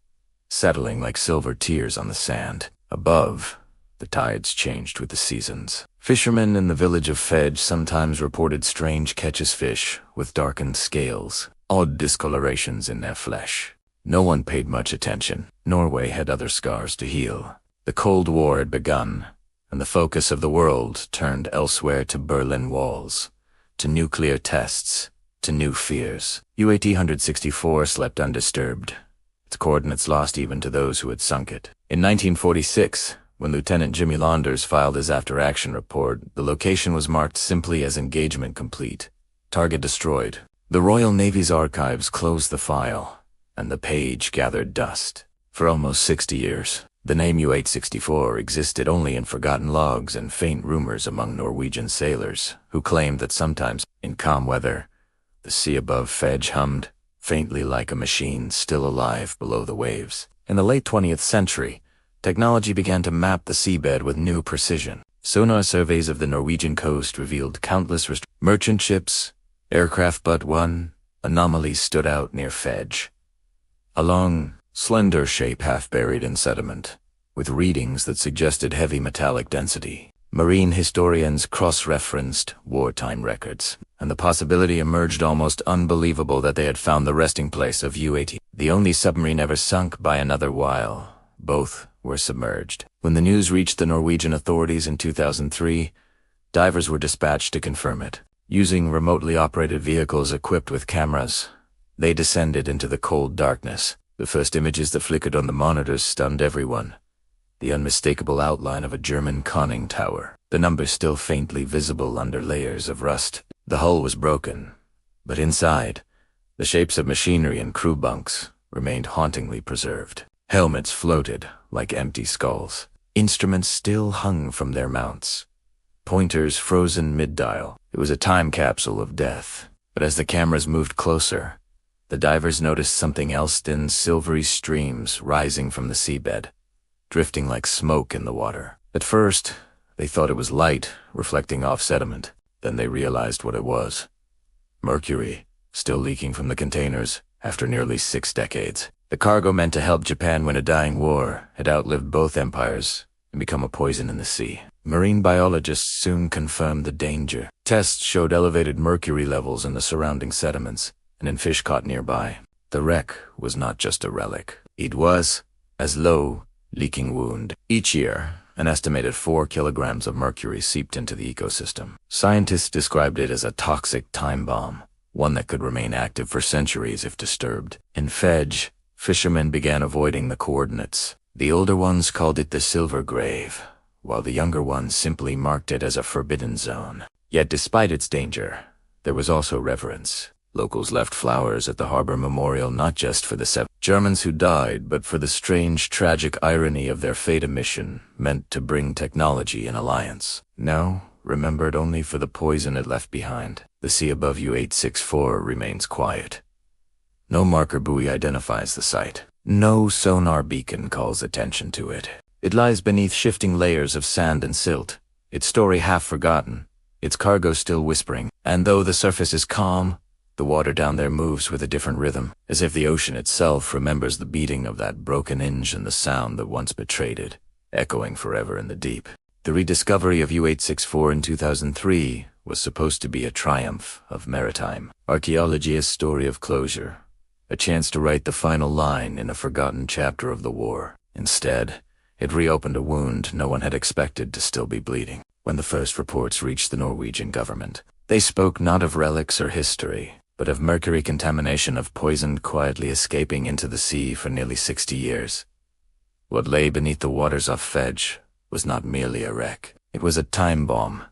settling like silver tears on the sand. Above, the tides changed with the seasons. Fishermen in the village of Fedge sometimes reported strange catches fish with darkened scales, odd discolorations in their flesh. No one paid much attention. Norway had other scars to heal. The Cold War had begun, and the focus of the world turned elsewhere, to Berlin walls, to nuclear tests, to new fears. UAT-164 slept undisturbed, its coordinates lost even to those who had sunk it. In 1946, when Lieutenant Jimmy Launders filed his after-action report, the location was marked simply as engagement complete, target destroyed. The Royal Navy's archives closed the file, and the page gathered dust. For almost 60 years, the name U-864 existed only in forgotten logs and faint rumors among Norwegian sailors, who claimed that sometimes, in calm weather, the sea above Fedge hummed, faintly like a machine still alive below the waves. In the late 20th century, technology began to map the seabed with new precision. Sonar surveys of the Norwegian coast revealed countless merchant ships, aircraft but one anomaly stood out near Fedge. A long, slender shape half buried in sediment, with readings that suggested heavy metallic density. Marine historians cross-referenced wartime records, and the possibility emerged almost unbelievable that they had found the resting place of U-80, the only submarine ever sunk by another while both were submerged. When the news reached the Norwegian authorities in 2003, divers were dispatched to confirm it. Using remotely operated vehicles equipped with cameras, they descended into the cold darkness. The first images that flickered on the monitors stunned everyone. The unmistakable outline of a German conning tower, the numbers still faintly visible under layers of rust. The hull was broken, but inside, the shapes of machinery and crew bunks remained hauntingly preserved. Helmets floated like empty skulls. Instruments still hung from their mounts. Pointers frozen mid-dial. It was a time capsule of death. But as the cameras moved closer, the divers noticed something else: thin, silvery streams rising from the seabed, drifting like smoke in the water. At first, they thought it was light, reflecting off sediment. Then they realized what it was. Mercury, still leaking from the containers after nearly 6 decades. The cargo meant to help Japan win a dying war had outlived both empires and become a poison in the sea. Marine biologists soon confirmed the danger. Tests showed elevated mercury levels in the surrounding sediments and in fish caught nearby. The wreck was not just a relic. It was a slow, leaking wound. Each year, an estimated 4 kilograms of mercury seeped into the ecosystem. Scientists described it as a toxic time bomb, one that could remain active for centuries if disturbed. In Fedge, fishermen began avoiding the coordinates. The older ones called it the Silver Grave, while the younger ones simply marked it as a forbidden zone. Yet despite its danger, there was also reverence. Locals left flowers at the harbor memorial not just for the 7 Germans who died, but for the strange, tragic irony of their fate. A mission meant to bring technology in alliance. Now, remembered only for the poison it left behind. The sea above U-864 remains quiet. No marker buoy identifies the site. No sonar beacon calls attention to it. It lies beneath shifting layers of sand and silt, its story half forgotten, its cargo still whispering. And though the surface is calm, the water down there moves with a different rhythm, as if the ocean itself remembers the beating of that broken engine, the sound that once betrayed it, echoing forever in the deep. The rediscovery of U-864 in 2003 was supposed to be a triumph of maritime archaeology, a story of closure, a chance to write the final line in a forgotten chapter of the war. Instead, it reopened a wound no one had expected to still be bleeding. When the first reports reached the Norwegian government, they spoke not of relics or history, but of mercury contamination, of poison quietly escaping into the sea for nearly 60 years. What lay beneath the waters off Fedge was not merely a wreck. It was a time bomb,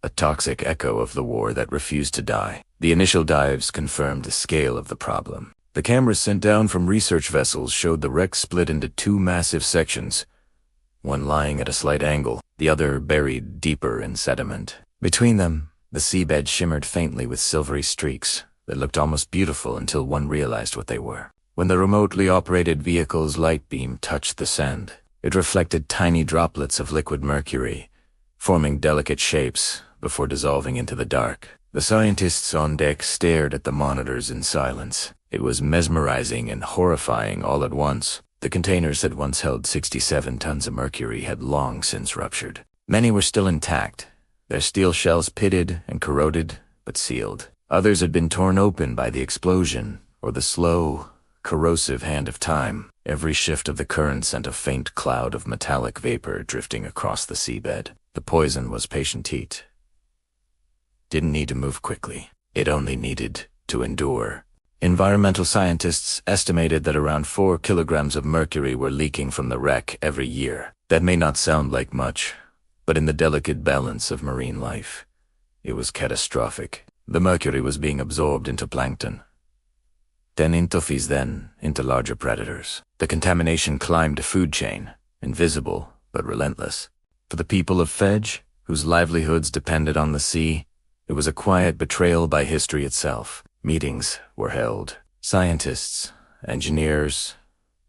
a toxic echo of the war that refused to die. The initial dives confirmed the scale of the problem. The cameras sent down from research vessels showed the wreck split into two massive sections, one lying at a slight angle, the other buried deeper in sediment. Between them, the seabed shimmered faintly with silvery streaks that looked almost beautiful until one realized what they were. When the remotely operated vehicle's light beam touched the sand, it reflected tiny droplets of liquid mercury, forming delicate shapes before dissolving into the dark. The scientists on deck stared at the monitors in silence. It was mesmerizing and horrifying all at once. The containers that once held 67 tons of mercury had long since ruptured. Many were still intact, their steel shells pitted and corroded, but sealed. Others had been torn open by the explosion or the slow, corrosive hand of time. Every shift of the current sent a faint cloud of metallic vapor drifting across the seabed. The poison was patient heat. Didn't need to move quickly. It only needed to endure. Environmental scientists estimated that around 4 kilograms of mercury were leaking from the wreck every year. That may not sound like much, but in the delicate balance of marine life, it was catastrophic. The mercury was being absorbed into plankton, then into fish, then into larger predators. The contamination climbed a food chain, invisible but relentless. For the people of Fedge, whose livelihoods depended on the sea, it was a quiet betrayal by history itself. Meetings were held. Scientists, engineers,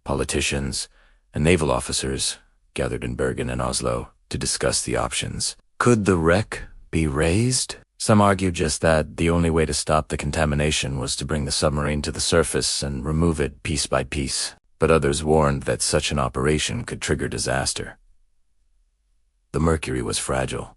politicians, and naval officers gathered in Bergen and Oslo to discuss the options. Could the wreck be raised? Some argued just that the only way to stop the contamination was to bring the submarine to the surface and remove it piece by piece. But others warned that such an operation could trigger disaster. The mercury was fragile,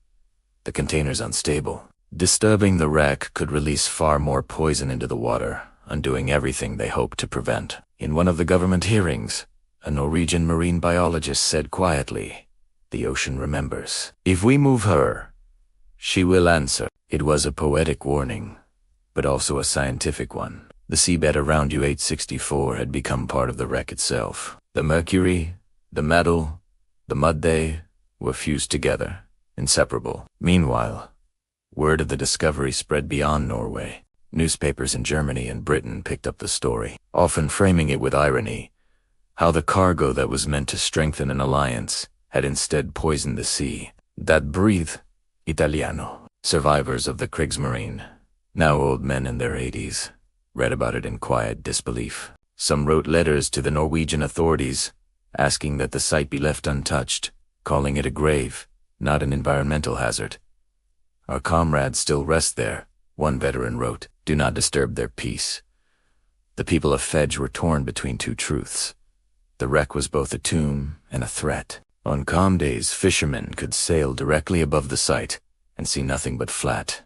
the containers unstable. Disturbing the wreck could release far more poison into the water, undoing everything they hoped to prevent. In one of the government hearings, a Norwegian marine biologist said quietly, "The ocean remembers. If we move her, she will answer." It was a poetic warning, but also a scientific one. The seabed around U-864 had become part of the wreck itself. The mercury, the metal, the mud, they were fused together, inseparable. Meanwhile, word of the discovery spread beyond Norway. Newspapers in Germany and Britain picked up the story, often framing it with irony, how the cargo that was meant to strengthen an alliance had instead poisoned the sea. That breathe Italiano. Survivors of the Kriegsmarine, now old men in their 80s, read about it in quiet disbelief. Some wrote letters to the Norwegian authorities, asking that the site be left untouched, calling it a grave, not an environmental hazard. "Our comrades still rest there," one veteran wrote. "Do not disturb their peace." The people of Fedge were torn between two truths. The wreck was both a tomb and a threat. On calm days, fishermen could sail directly above the site and see nothing but flat,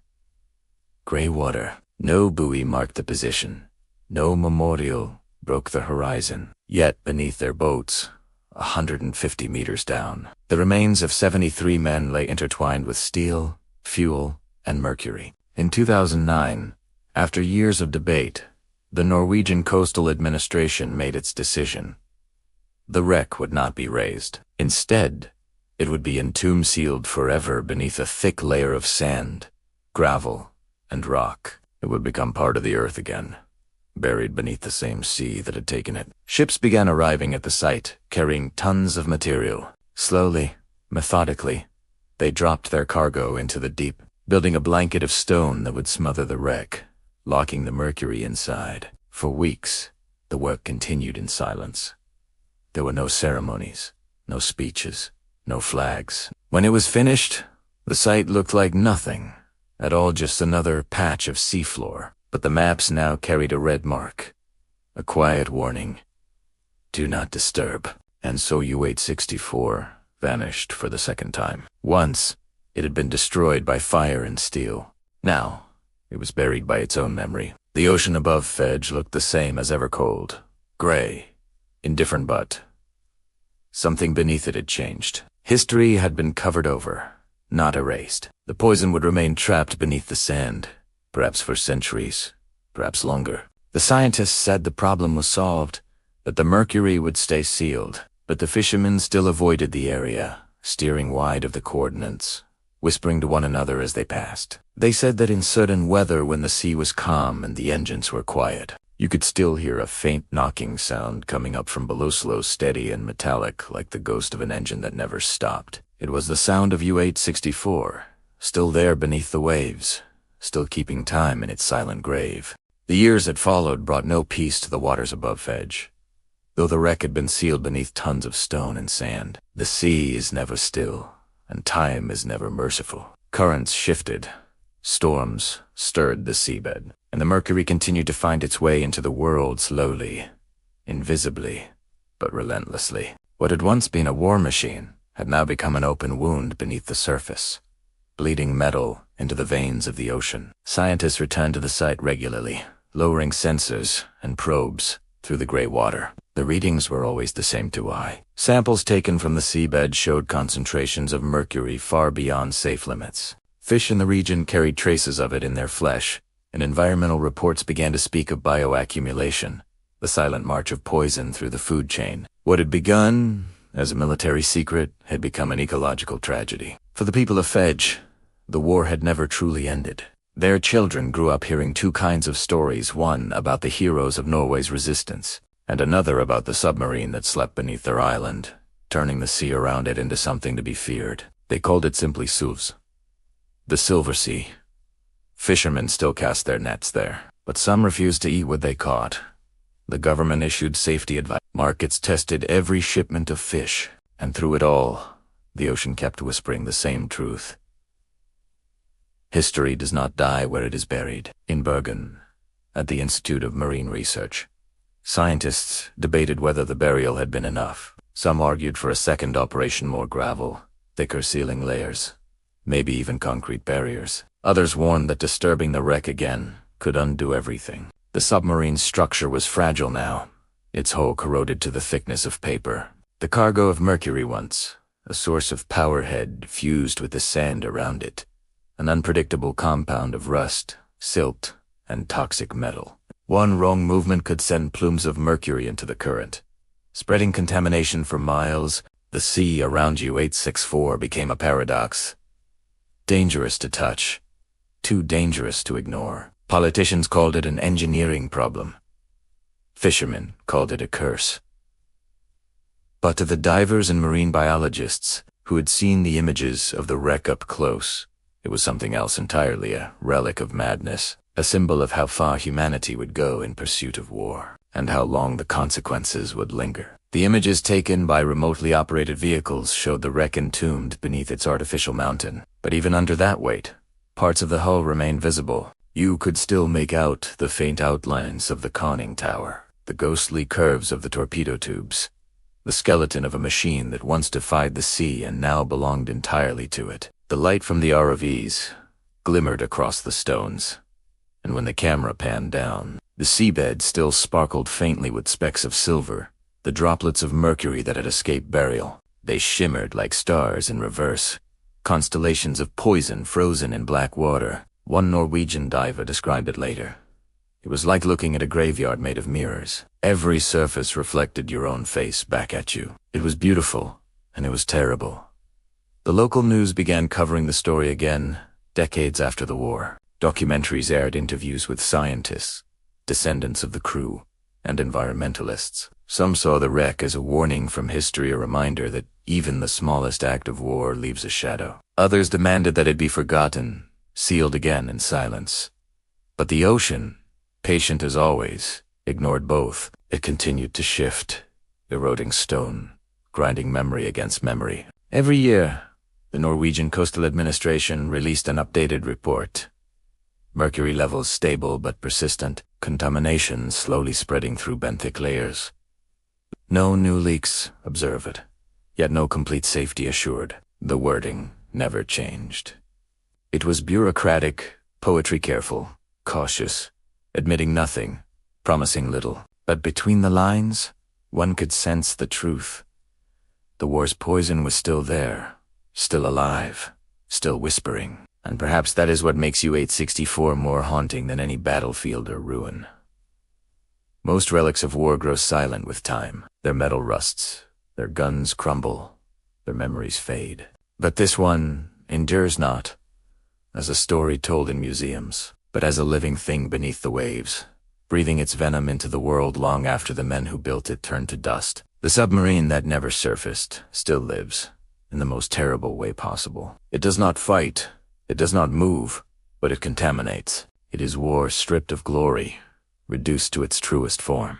gray water. No buoy marked the position. No memorial broke the horizon. Yet beneath their boats, 150 meters down, the remains of 73 men lay intertwined with steel, fuel, and mercury. In 2009, after years of debate, the Norwegian Coastal Administration made its decision. The wreck would not be raised. Instead, it would be entombed, sealed forever beneath a thick layer of sand, gravel, and rock. It would become part of the earth again, buried beneath the same sea that had taken it. Ships began arriving at the site, carrying tons of material. Slowly, methodically, they dropped their cargo into the deep, building a blanket of stone that would smother the wreck, locking the mercury inside. For weeks, the work continued in silence. There were no ceremonies, no speeches, no flags. When it was finished, the site looked like nothing at all, just another patch of seafloor. But the maps now carried a red mark, a quiet warning: "Do not disturb." And so U-864 vanished for the second time. Once, it had been destroyed by fire and steel. Now, it was buried by its own memory. The ocean above Fedge looked the same as ever, cold, gray, indifferent, but something beneath it had changed. History had been covered over, not erased. The poison would remain trapped beneath the sand, perhaps for centuries, perhaps longer. The scientists said the problem was solved, that the mercury would stay sealed, but the fishermen still avoided the area, steering wide of the coordinates, whispering to one another as they passed. They said that in certain weather, when the sea was calm and the engines were quiet, you could still hear a faint knocking sound coming up from below, slow, steady, and metallic, like the ghost of an engine that never stopped. It was the sound of U-864, still there beneath the waves, still keeping time in its silent grave. The years that followed brought no peace to the waters above Fedge. Though the wreck had been sealed beneath tons of stone and sand, the sea is never still, and time is never merciful. Currents shifted, storms stirred the seabed, and the mercury continued to find its way into the world slowly, invisibly, but relentlessly. What had once been a war machine had now become an open wound beneath the surface, bleeding metal into the veins of the ocean. Scientists returned to the site regularly, lowering sensors and probes through the gray water. The readings were always the same to eye. Samples taken from the seabed showed concentrations of mercury far beyond safe limits. Fish in the region carried traces of it in their flesh, and environmental reports began to speak of bioaccumulation, the silent march of poison through the food chain. What had begun as a military secret had become an ecological tragedy. For the people of Fedge, the war had never truly ended. Their children grew up hearing two kinds of stories, one about the heroes of Norway's resistance, and another about the submarine that slept beneath their island, turning the sea around it into something to be feared. They called it simply Suvs, the Silver Sea. Fishermen still cast their nets there, but some refused to eat what they caught. The government issued safety advice. Markets tested every shipment of fish, and through it all, the ocean kept whispering the same truth. History does not die where it is buried. In Bergen, at the Institute of Marine Research, scientists debated whether the burial had been enough. Some argued for a second operation, more gravel, thicker sealing layers, maybe even concrete barriers. Others warned that disturbing the wreck again could undo everything. The submarine's structure was fragile now, its hull corroded to the thickness of paper. The cargo of mercury once, a source of power, had fused with the sand around it, an unpredictable compound of rust, silt, and toxic metal. One wrong movement could send plumes of mercury into the current, spreading contamination for miles. The sea around U-864 became a paradox. Dangerous to touch, too dangerous to ignore. Politicians called it an engineering problem. Fishermen called it a curse. But to the divers and marine biologists who had seen the images of the wreck up close, it was something else entirely, a relic of madness, a symbol of how far humanity would go in pursuit of war, and how long the consequences would linger. The images taken by remotely operated vehicles showed the wreck entombed beneath its artificial mountain. But even under that weight, parts of the hull remained visible. You could still make out the faint outlines of the conning tower, the ghostly curves of the torpedo tubes, the skeleton of a machine that once defied the sea and now belonged entirely to it. The light from the ROVs glimmered across the stones, and when the camera panned down, the seabed still sparkled faintly with specks of silver, the droplets of mercury that had escaped burial. They shimmered like stars in reverse, constellations of poison frozen in black water. One Norwegian diver described it later. It was like looking at a graveyard made of mirrors. Every surface reflected your own face back at you. It was beautiful, and it was terrible. The local news began covering the story again, decades after the war. Documentaries aired interviews with scientists, descendants of the crew, and environmentalists. Some saw the wreck as a warning from history, a reminder that even the smallest act of war leaves a shadow. Others demanded that it be forgotten, sealed again in silence. But the ocean, patient as always, ignored both. It continued to shift, eroding stone, grinding memory against memory. Every year, the Norwegian Coastal Administration released an updated report. Mercury levels stable but persistent, contamination slowly spreading through benthic layers. No new leaks observed, yet no complete safety assured. The wording never changed. It was bureaucratic, poetry careful, cautious, admitting nothing, promising little. But between the lines, one could sense the truth. The war's poison was still there, still alive, still whispering. And perhaps that is what makes U-864 more haunting than any battlefield or ruin. Most relics of war grow silent with time. Their metal rusts, their guns crumble, their memories fade. But this one endures not as a story told in museums, but as a living thing beneath the waves, breathing its venom into the world long after the men who built it turned to dust. The submarine that never surfaced still lives, in the most terrible way possible. It does not fight, it does not move, but it contaminates. It is war stripped of glory, reduced to its truest form.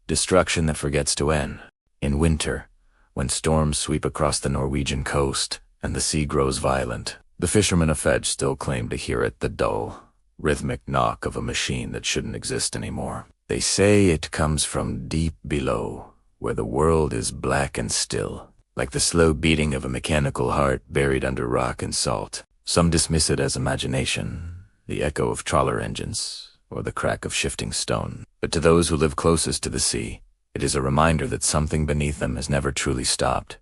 Destruction that forgets to end. In winter, when storms sweep across the Norwegian coast and the sea grows violent, the fishermen of Fedge still claim to hear it, the dull, rhythmic knock of a machine that shouldn't exist anymore. They say it comes from deep below, where the world is black and still, like the slow beating of a mechanical heart buried under rock and salt. Some dismiss it as imagination, the echo of trawler engines, or the crack of shifting stone. But to those who live closest to the sea, it is a reminder that something beneath them has never truly stopped.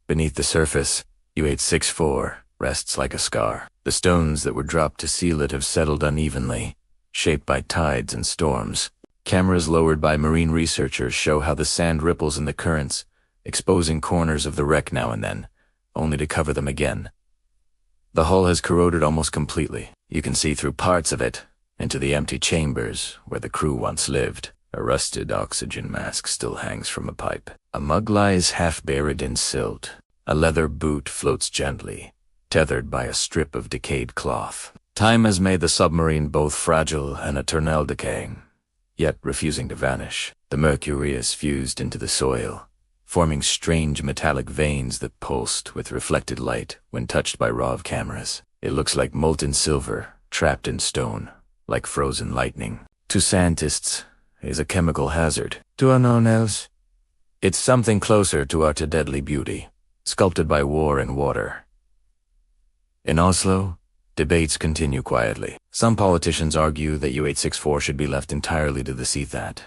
Beneath the surface, U-864 rests like a scar. The stones that were dropped to seal it have settled unevenly, shaped by tides and storms. Cameras lowered by marine researchers show how the sand ripples in the currents, exposing corners of the wreck now and then, only to cover them again. The hull has corroded almost completely. You can see through parts of it, into the empty chambers where the crew once lived. A rusted oxygen mask still hangs from a pipe. A mug lies half buried in silt. A leather boot floats gently, tethered by a strip of decayed cloth. Time has made the submarine both fragile and eternal decaying, yet refusing to vanish. The mercury is fused into the soil, forming strange metallic veins that pulsed with reflected light when touched by RAW cameras. It looks like molten silver, trapped in stone, like frozen lightning. To scientists, it is a chemical hazard. To unknown else, it's something closer to our deadly beauty, sculpted by war and water. In Oslo, debates continue quietly. Some politicians argue that U-864 should be left entirely to the sea. That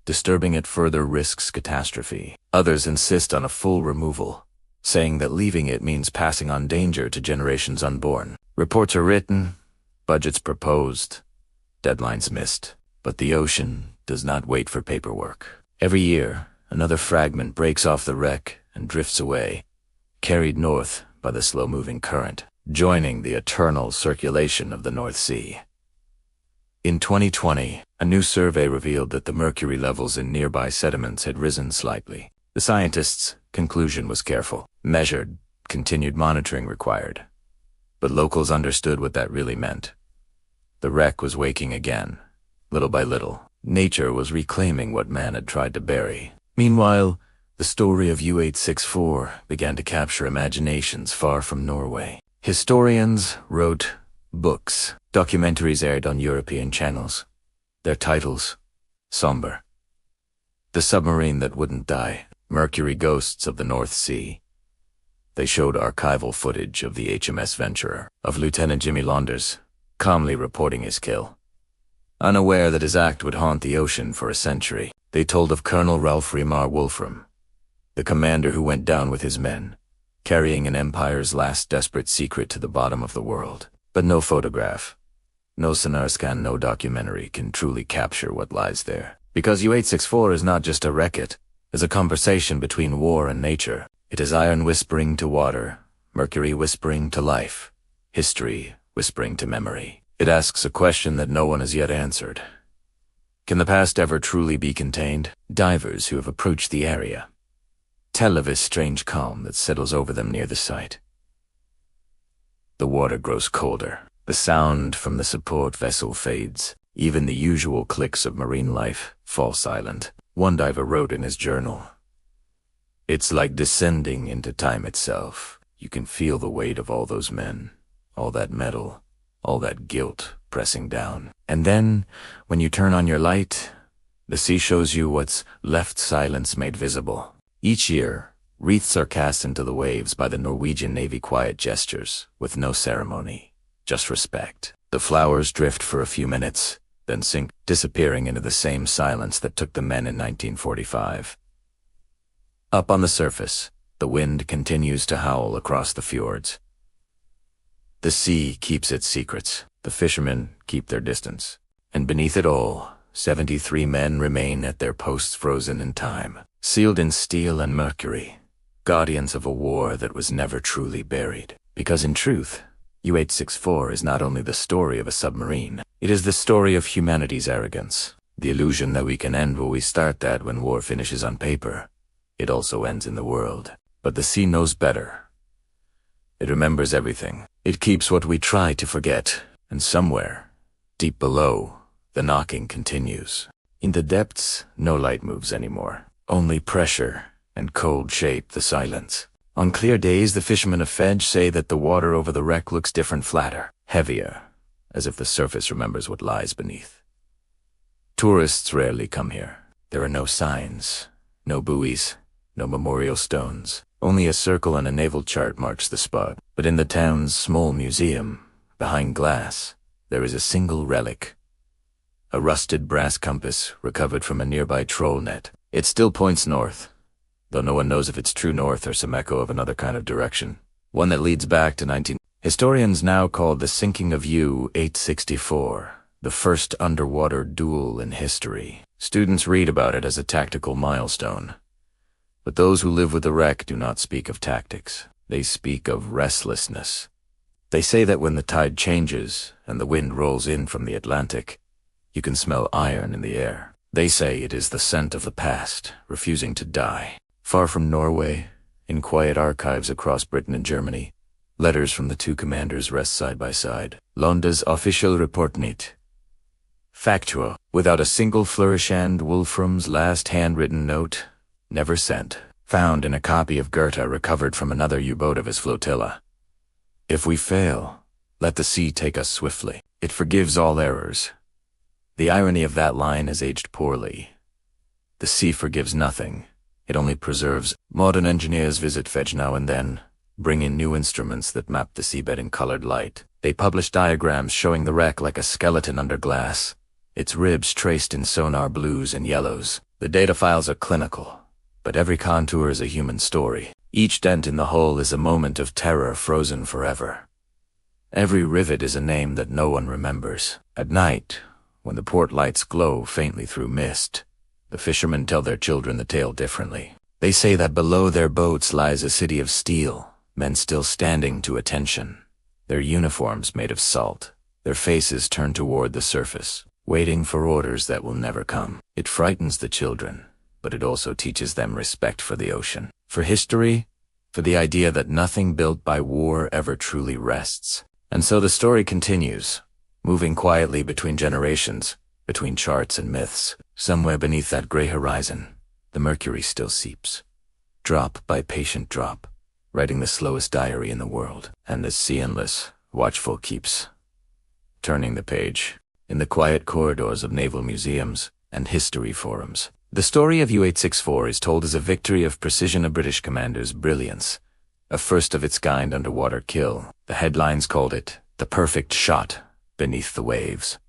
disturbing it further risks catastrophe. Others insist on a full removal, saying that leaving it means passing on danger to generations unborn. Reports are written, budgets proposed, deadlines missed. But the ocean does not wait for paperwork. Every year, another fragment breaks off the wreck and drifts away, carried north by the slow-moving current, joining the eternal circulation of the North Sea. In 2020, a new survey revealed that the mercury levels in nearby sediments had risen slightly. The scientists' conclusion was careful, measured, continued monitoring required. But locals understood what that really meant. The wreck was waking again. Little by little, nature was reclaiming what man had tried to bury. Meanwhile, the story of U-864 began to capture imaginations far from Norway. Historians wrote books, documentaries aired on European channels. Their titles, somber. The Submarine That Wouldn't Die, Mercury Ghosts of the North Sea. They showed archival footage of the HMS Venturer, of Lieutenant Jimmy Launders, calmly reporting his kill. Unaware that his act would haunt the ocean for a century, they told of Colonel Ralph Remar Wolfram, the commander who went down with his men, carrying an empire's last desperate secret to the bottom of the world. But no photograph, no sonar scan, no documentary can truly capture what lies there. Because U-864 is not just a wreck-it, it's a conversation between war and nature. It is iron whispering to water, mercury whispering to life, history whispering to memory. It asks a question that no one has yet answered. Can the past ever truly be contained? Divers who have approached the area tell of this strange calm that settles over them near the site. The water grows colder. The sound from the support vessel fades. Even the usual clicks of marine life fall silent. One diver wrote in his journal, "It's like descending into time itself. You can feel the weight of all those men, all that metal, all that guilt pressing down. And then, when you turn on your light, the sea shows you what's left, silence made visible." Each year, wreaths are cast into the waves by the Norwegian Navy, quiet gestures, with no ceremony, just respect. The flowers drift for a few minutes, then sink, disappearing into the same silence that took the men in 1945. Up on the surface, the wind continues to howl across the fjords. The sea keeps its secrets, the fishermen keep their distance, and beneath it all, 73 men remain at their posts, frozen in time, sealed in steel and mercury, guardians of a war that was never truly buried. Because in truth, U-864 is not only the story of a submarine, it is the story of humanity's arrogance. The illusion that we can end where we start, that when war finishes on paper, it also ends in the world. But the sea knows better. It remembers everything. It keeps what we try to forget. And somewhere, deep below, the knocking continues. In the depths, no light moves anymore. Only pressure and cold shape the silence. On clear days, the fishermen of Fedge say that the water over the wreck looks different, flatter, heavier, as if the surface remembers what lies beneath. Tourists rarely come here. There are no signs, no buoys, no memorial stones. Only a circle and a naval chart marks the spot. But in the town's small museum, behind glass, there is a single relic. A rusted brass compass recovered from a nearby troll net. It still points north, though no one knows if it's true north or some echo of another kind of direction. One that leads back to 19... Historians now call the sinking of U-864 the first underwater duel in history. Students read about it as a tactical milestone. But those who live with the wreck do not speak of tactics. They speak of restlessness. They say that when the tide changes and the wind rolls in from the Atlantic, you can smell iron in the air. They say it is the scent of the past, refusing to die. Far from Norway, in quiet archives across Britain and Germany, letters from the two commanders rest side by side. Landes official report nicht. Factual, without a single flourish, and Wolfram's last handwritten note, never sent, found in a copy of Goethe recovered from another U-boat of his flotilla. If we fail, let the sea take us swiftly. It forgives all errors. The irony of that line has aged poorly. The sea forgives nothing. It only preserves. Modern engineers visit Fedge now and then, bring in new instruments that map the seabed in colored light. They publish diagrams showing the wreck like a skeleton under glass, its ribs traced in sonar blues and yellows. The data files are clinical, but every contour is a human story. Each dent in the hull is a moment of terror frozen forever. Every rivet is a name that no one remembers. At night, when the port lights glow faintly through mist, the fishermen tell their children the tale differently. They say that below their boats lies a city of steel, men still standing to attention, their uniforms made of salt, their faces turned toward the surface, waiting for orders that will never come. It frightens the children, but it also teaches them respect for the ocean, for history, for the idea that nothing built by war ever truly rests. And so the story continues, moving quietly between generations, between charts and myths. Somewhere beneath that gray horizon, the mercury still seeps, drop by patient drop, writing the slowest diary in the world. And the sea endless, watchful, keeps turning the page in the quiet corridors of naval museums and history forums. The story of U-864 is told as a victory of precision, a British commander's brilliance, a first-of-its-kind underwater kill. The headlines called it the perfect shot beneath the waves.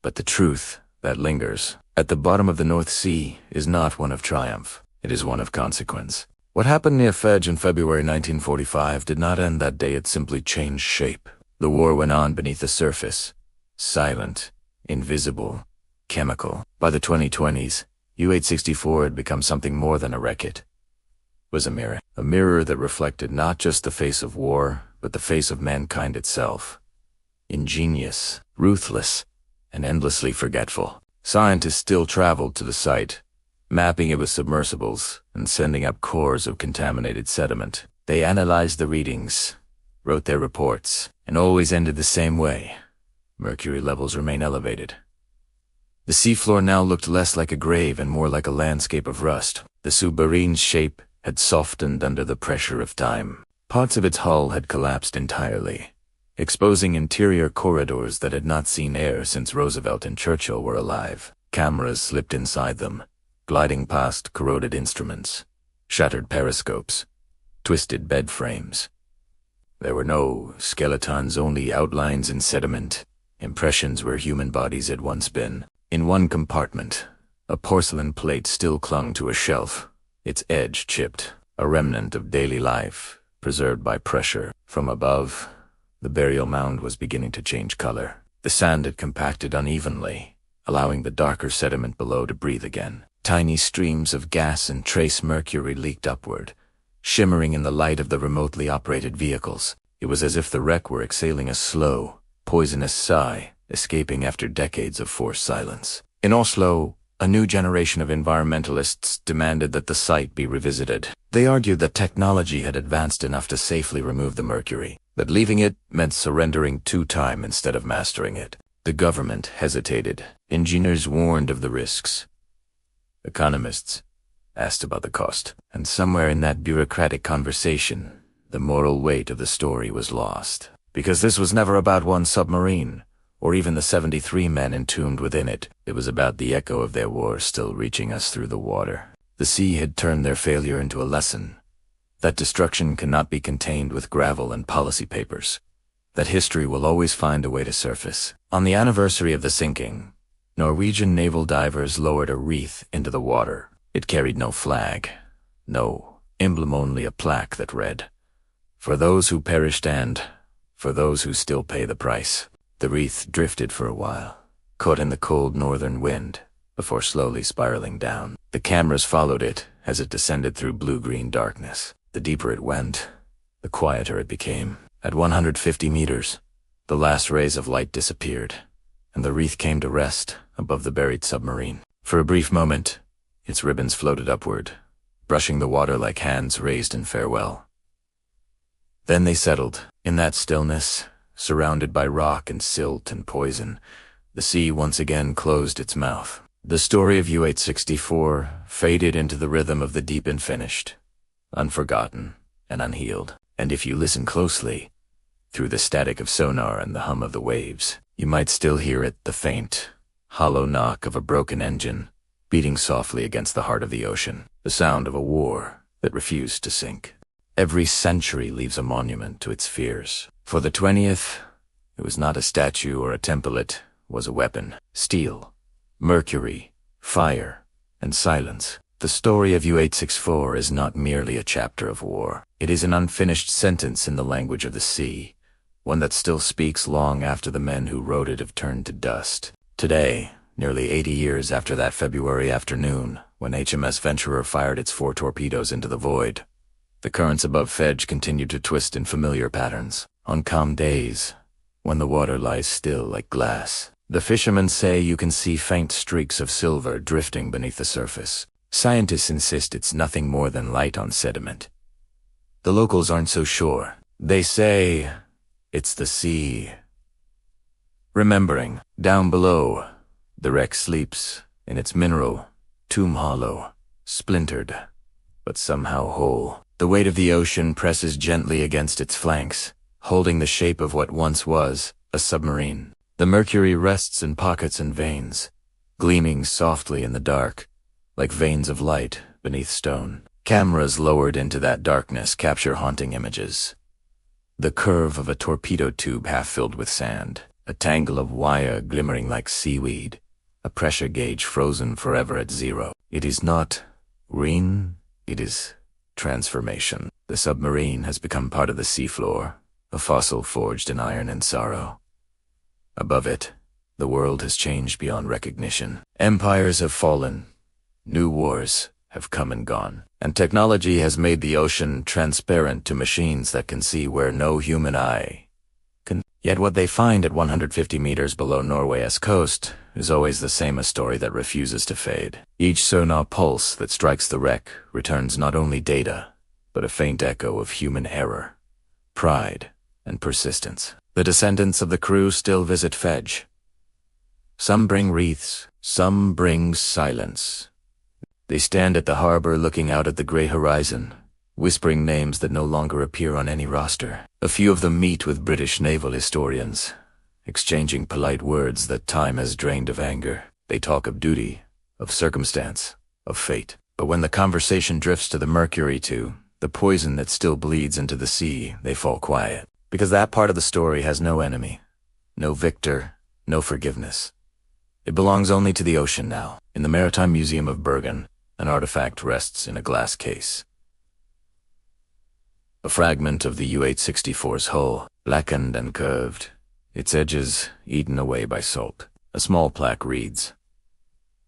But the truth that lingers at the bottom of the North Sea is not one of triumph. It is one of consequence. What happened near Fedge in February 1945 did not end that day. It simply changed shape. The war went on beneath the surface, silent, invisible, chemical. By the 2020s, U-864 had become something more than a wreck. It was a mirror that reflected not just the face of war, but the face of mankind itself. Ingenious, ruthless, and endlessly forgetful. Scientists still traveled to the site, mapping it with submersibles and sending up cores of contaminated sediment. They analyzed the readings, wrote their reports, and always ended the same way. Mercury levels remain elevated. The seafloor now looked less like a grave and more like a landscape of rust. The Submarine's shape had softened under the pressure of time. Parts of its hull had collapsed entirely, exposing interior corridors that had not seen air since Roosevelt and Churchill were alive. Cameras slipped inside them, gliding past corroded instruments, shattered periscopes, twisted bed frames. There were no skeletons, only outlines in sediment, impressions where human bodies had once been. In one compartment, a porcelain plate still clung to a shelf, its edge chipped, a remnant of daily life, preserved by pressure. From above, the burial mound was beginning to change color. The sand had compacted unevenly, allowing the darker sediment below to breathe again. Tiny streams of gas and trace mercury leaked upward, shimmering in the light of the remotely operated vehicles. It was as if the wreck were exhaling a slow, poisonous sigh, escaping after decades of forced silence. In Oslo, a new generation of environmentalists demanded that the site be revisited. They argued that technology had advanced enough to safely remove the mercury, that leaving it meant surrendering to time instead of mastering it. The government hesitated. Engineers warned of the risks. Economists asked about the cost. And somewhere in that bureaucratic conversation, the moral weight of the story was lost. Because this was never about one submarine, or even the 73 men entombed within it. It was about the echo of their war still reaching us through the water. The sea had turned their failure into a lesson. That destruction cannot be contained with gravel and policy papers. That history will always find a way to surface. On the anniversary of the sinking, Norwegian naval divers lowered a wreath into the water. It carried no flag, no emblem, only a plaque that read, "For those who perished and for those who still pay the price." The wreath drifted for a while, caught in the cold northern wind, before slowly spiraling down. The cameras followed it as it descended through blue-green darkness. The deeper it went, the quieter it became. At 150 meters, the last rays of light disappeared, and the wreath came to rest above the buried submarine. For a brief moment, its ribbons floated upward, brushing the water like hands raised in farewell. Then they settled. In that stillness, surrounded by rock and silt and poison, the sea once again closed its mouth. The story of U-864 faded into the rhythm of the deep and finished, unforgotten and unhealed. And if you listen closely, through the static of sonar and the hum of the waves, you might still hear it, the faint, hollow knock of a broken engine, beating softly against the heart of the ocean, the sound of a war that refused to sink. Every century leaves a monument to its fears. For the 20th, it was not a statue or a temple, it was a weapon. Steel, mercury, fire, and silence. The story of U-864 is not merely a chapter of war. It is an unfinished sentence in the language of the sea, one that still speaks long after the men who wrote it have turned to dust. Today, nearly 80 years after that February afternoon, when HMS Venturer fired its 4 torpedoes into the void, the currents above Fedge continue to twist in familiar patterns. On calm days, when the water lies still like glass, the fishermen say you can see faint streaks of silver drifting beneath the surface. Scientists insist it's nothing more than light on sediment. The locals aren't so sure. They say it's the sea. Remembering, down below, the wreck sleeps in its mineral tomb, hollow, splintered, but somehow whole. The weight of the ocean presses gently against its flanks, holding the shape of what once was a submarine. The mercury rests in pockets and veins, gleaming softly in the dark, like veins of light beneath stone. Cameras lowered into that darkness capture haunting images. The curve of a torpedo tube half filled with sand, a tangle of wire glimmering like seaweed, a pressure gauge frozen forever at 0. It is not ruin, it is transformation. The submarine has become part of the seafloor, a fossil forged in iron and sorrow. Above it, the world has changed beyond recognition. Empires have fallen, new wars have come and gone, and technology has made the ocean transparent to machines that can see where no human eye can. Yet what they find at 150 meters below Norway's coast is always the same, a story that refuses to fade. Each sonar pulse that strikes the wreck returns not only data, but a faint echo of human error, pride, and persistence. The descendants of the crew still visit Fedge. Some bring wreaths, some bring silence. They stand at the harbor looking out at the gray horizon, whispering names that no longer appear on any roster. A few of them meet with British naval historians, exchanging polite words that time has drained of anger. They talk of duty, of circumstance, of fate. But when the conversation drifts to the mercury, to the poison that still bleeds into the sea, they fall quiet. Because that part of the story has no enemy, no victor, no forgiveness. It belongs only to the ocean now. In the Maritime Museum of Bergen, an artifact rests in a glass case. A fragment of the U-864's hull, blackened and curved, its edges eaten away by salt. A small plaque reads,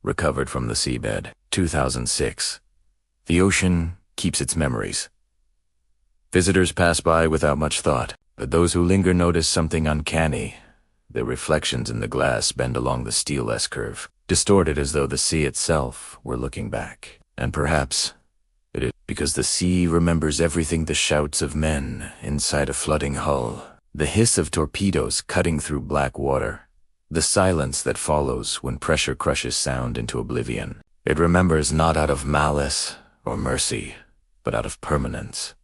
"Recovered from the seabed, 2006. The ocean keeps its memories, Visitors pass by without much thought, but those who linger notice something uncanny. Their reflections in the glass bend along the steel S-curve, distorted as though the sea itself were looking back. And perhaps it is because the sea remembers everything: the shouts of men inside a flooding hull, the hiss of torpedoes cutting through black water, the silence that follows when pressure crushes sound into oblivion. It remembers not out of malice or mercy, but out of permanence.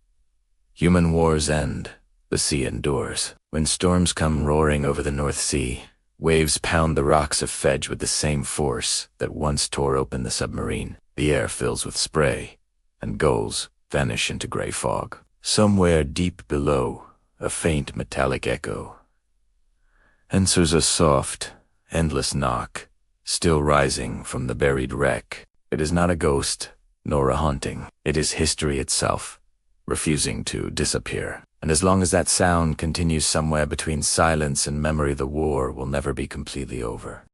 Human wars end, the sea endures. When storms come roaring over the North Sea, waves pound the rocks of Fedge with the same force that once tore open the submarine. The air fills with spray, and gulls vanish into gray fog. Somewhere deep below, a faint metallic echo answers a soft, endless knock, still rising from the buried wreck. It is not a ghost, nor a haunting. It is history itself, refusing to disappear. And as long as that sound continues somewhere between silence and memory, the war will never be completely over.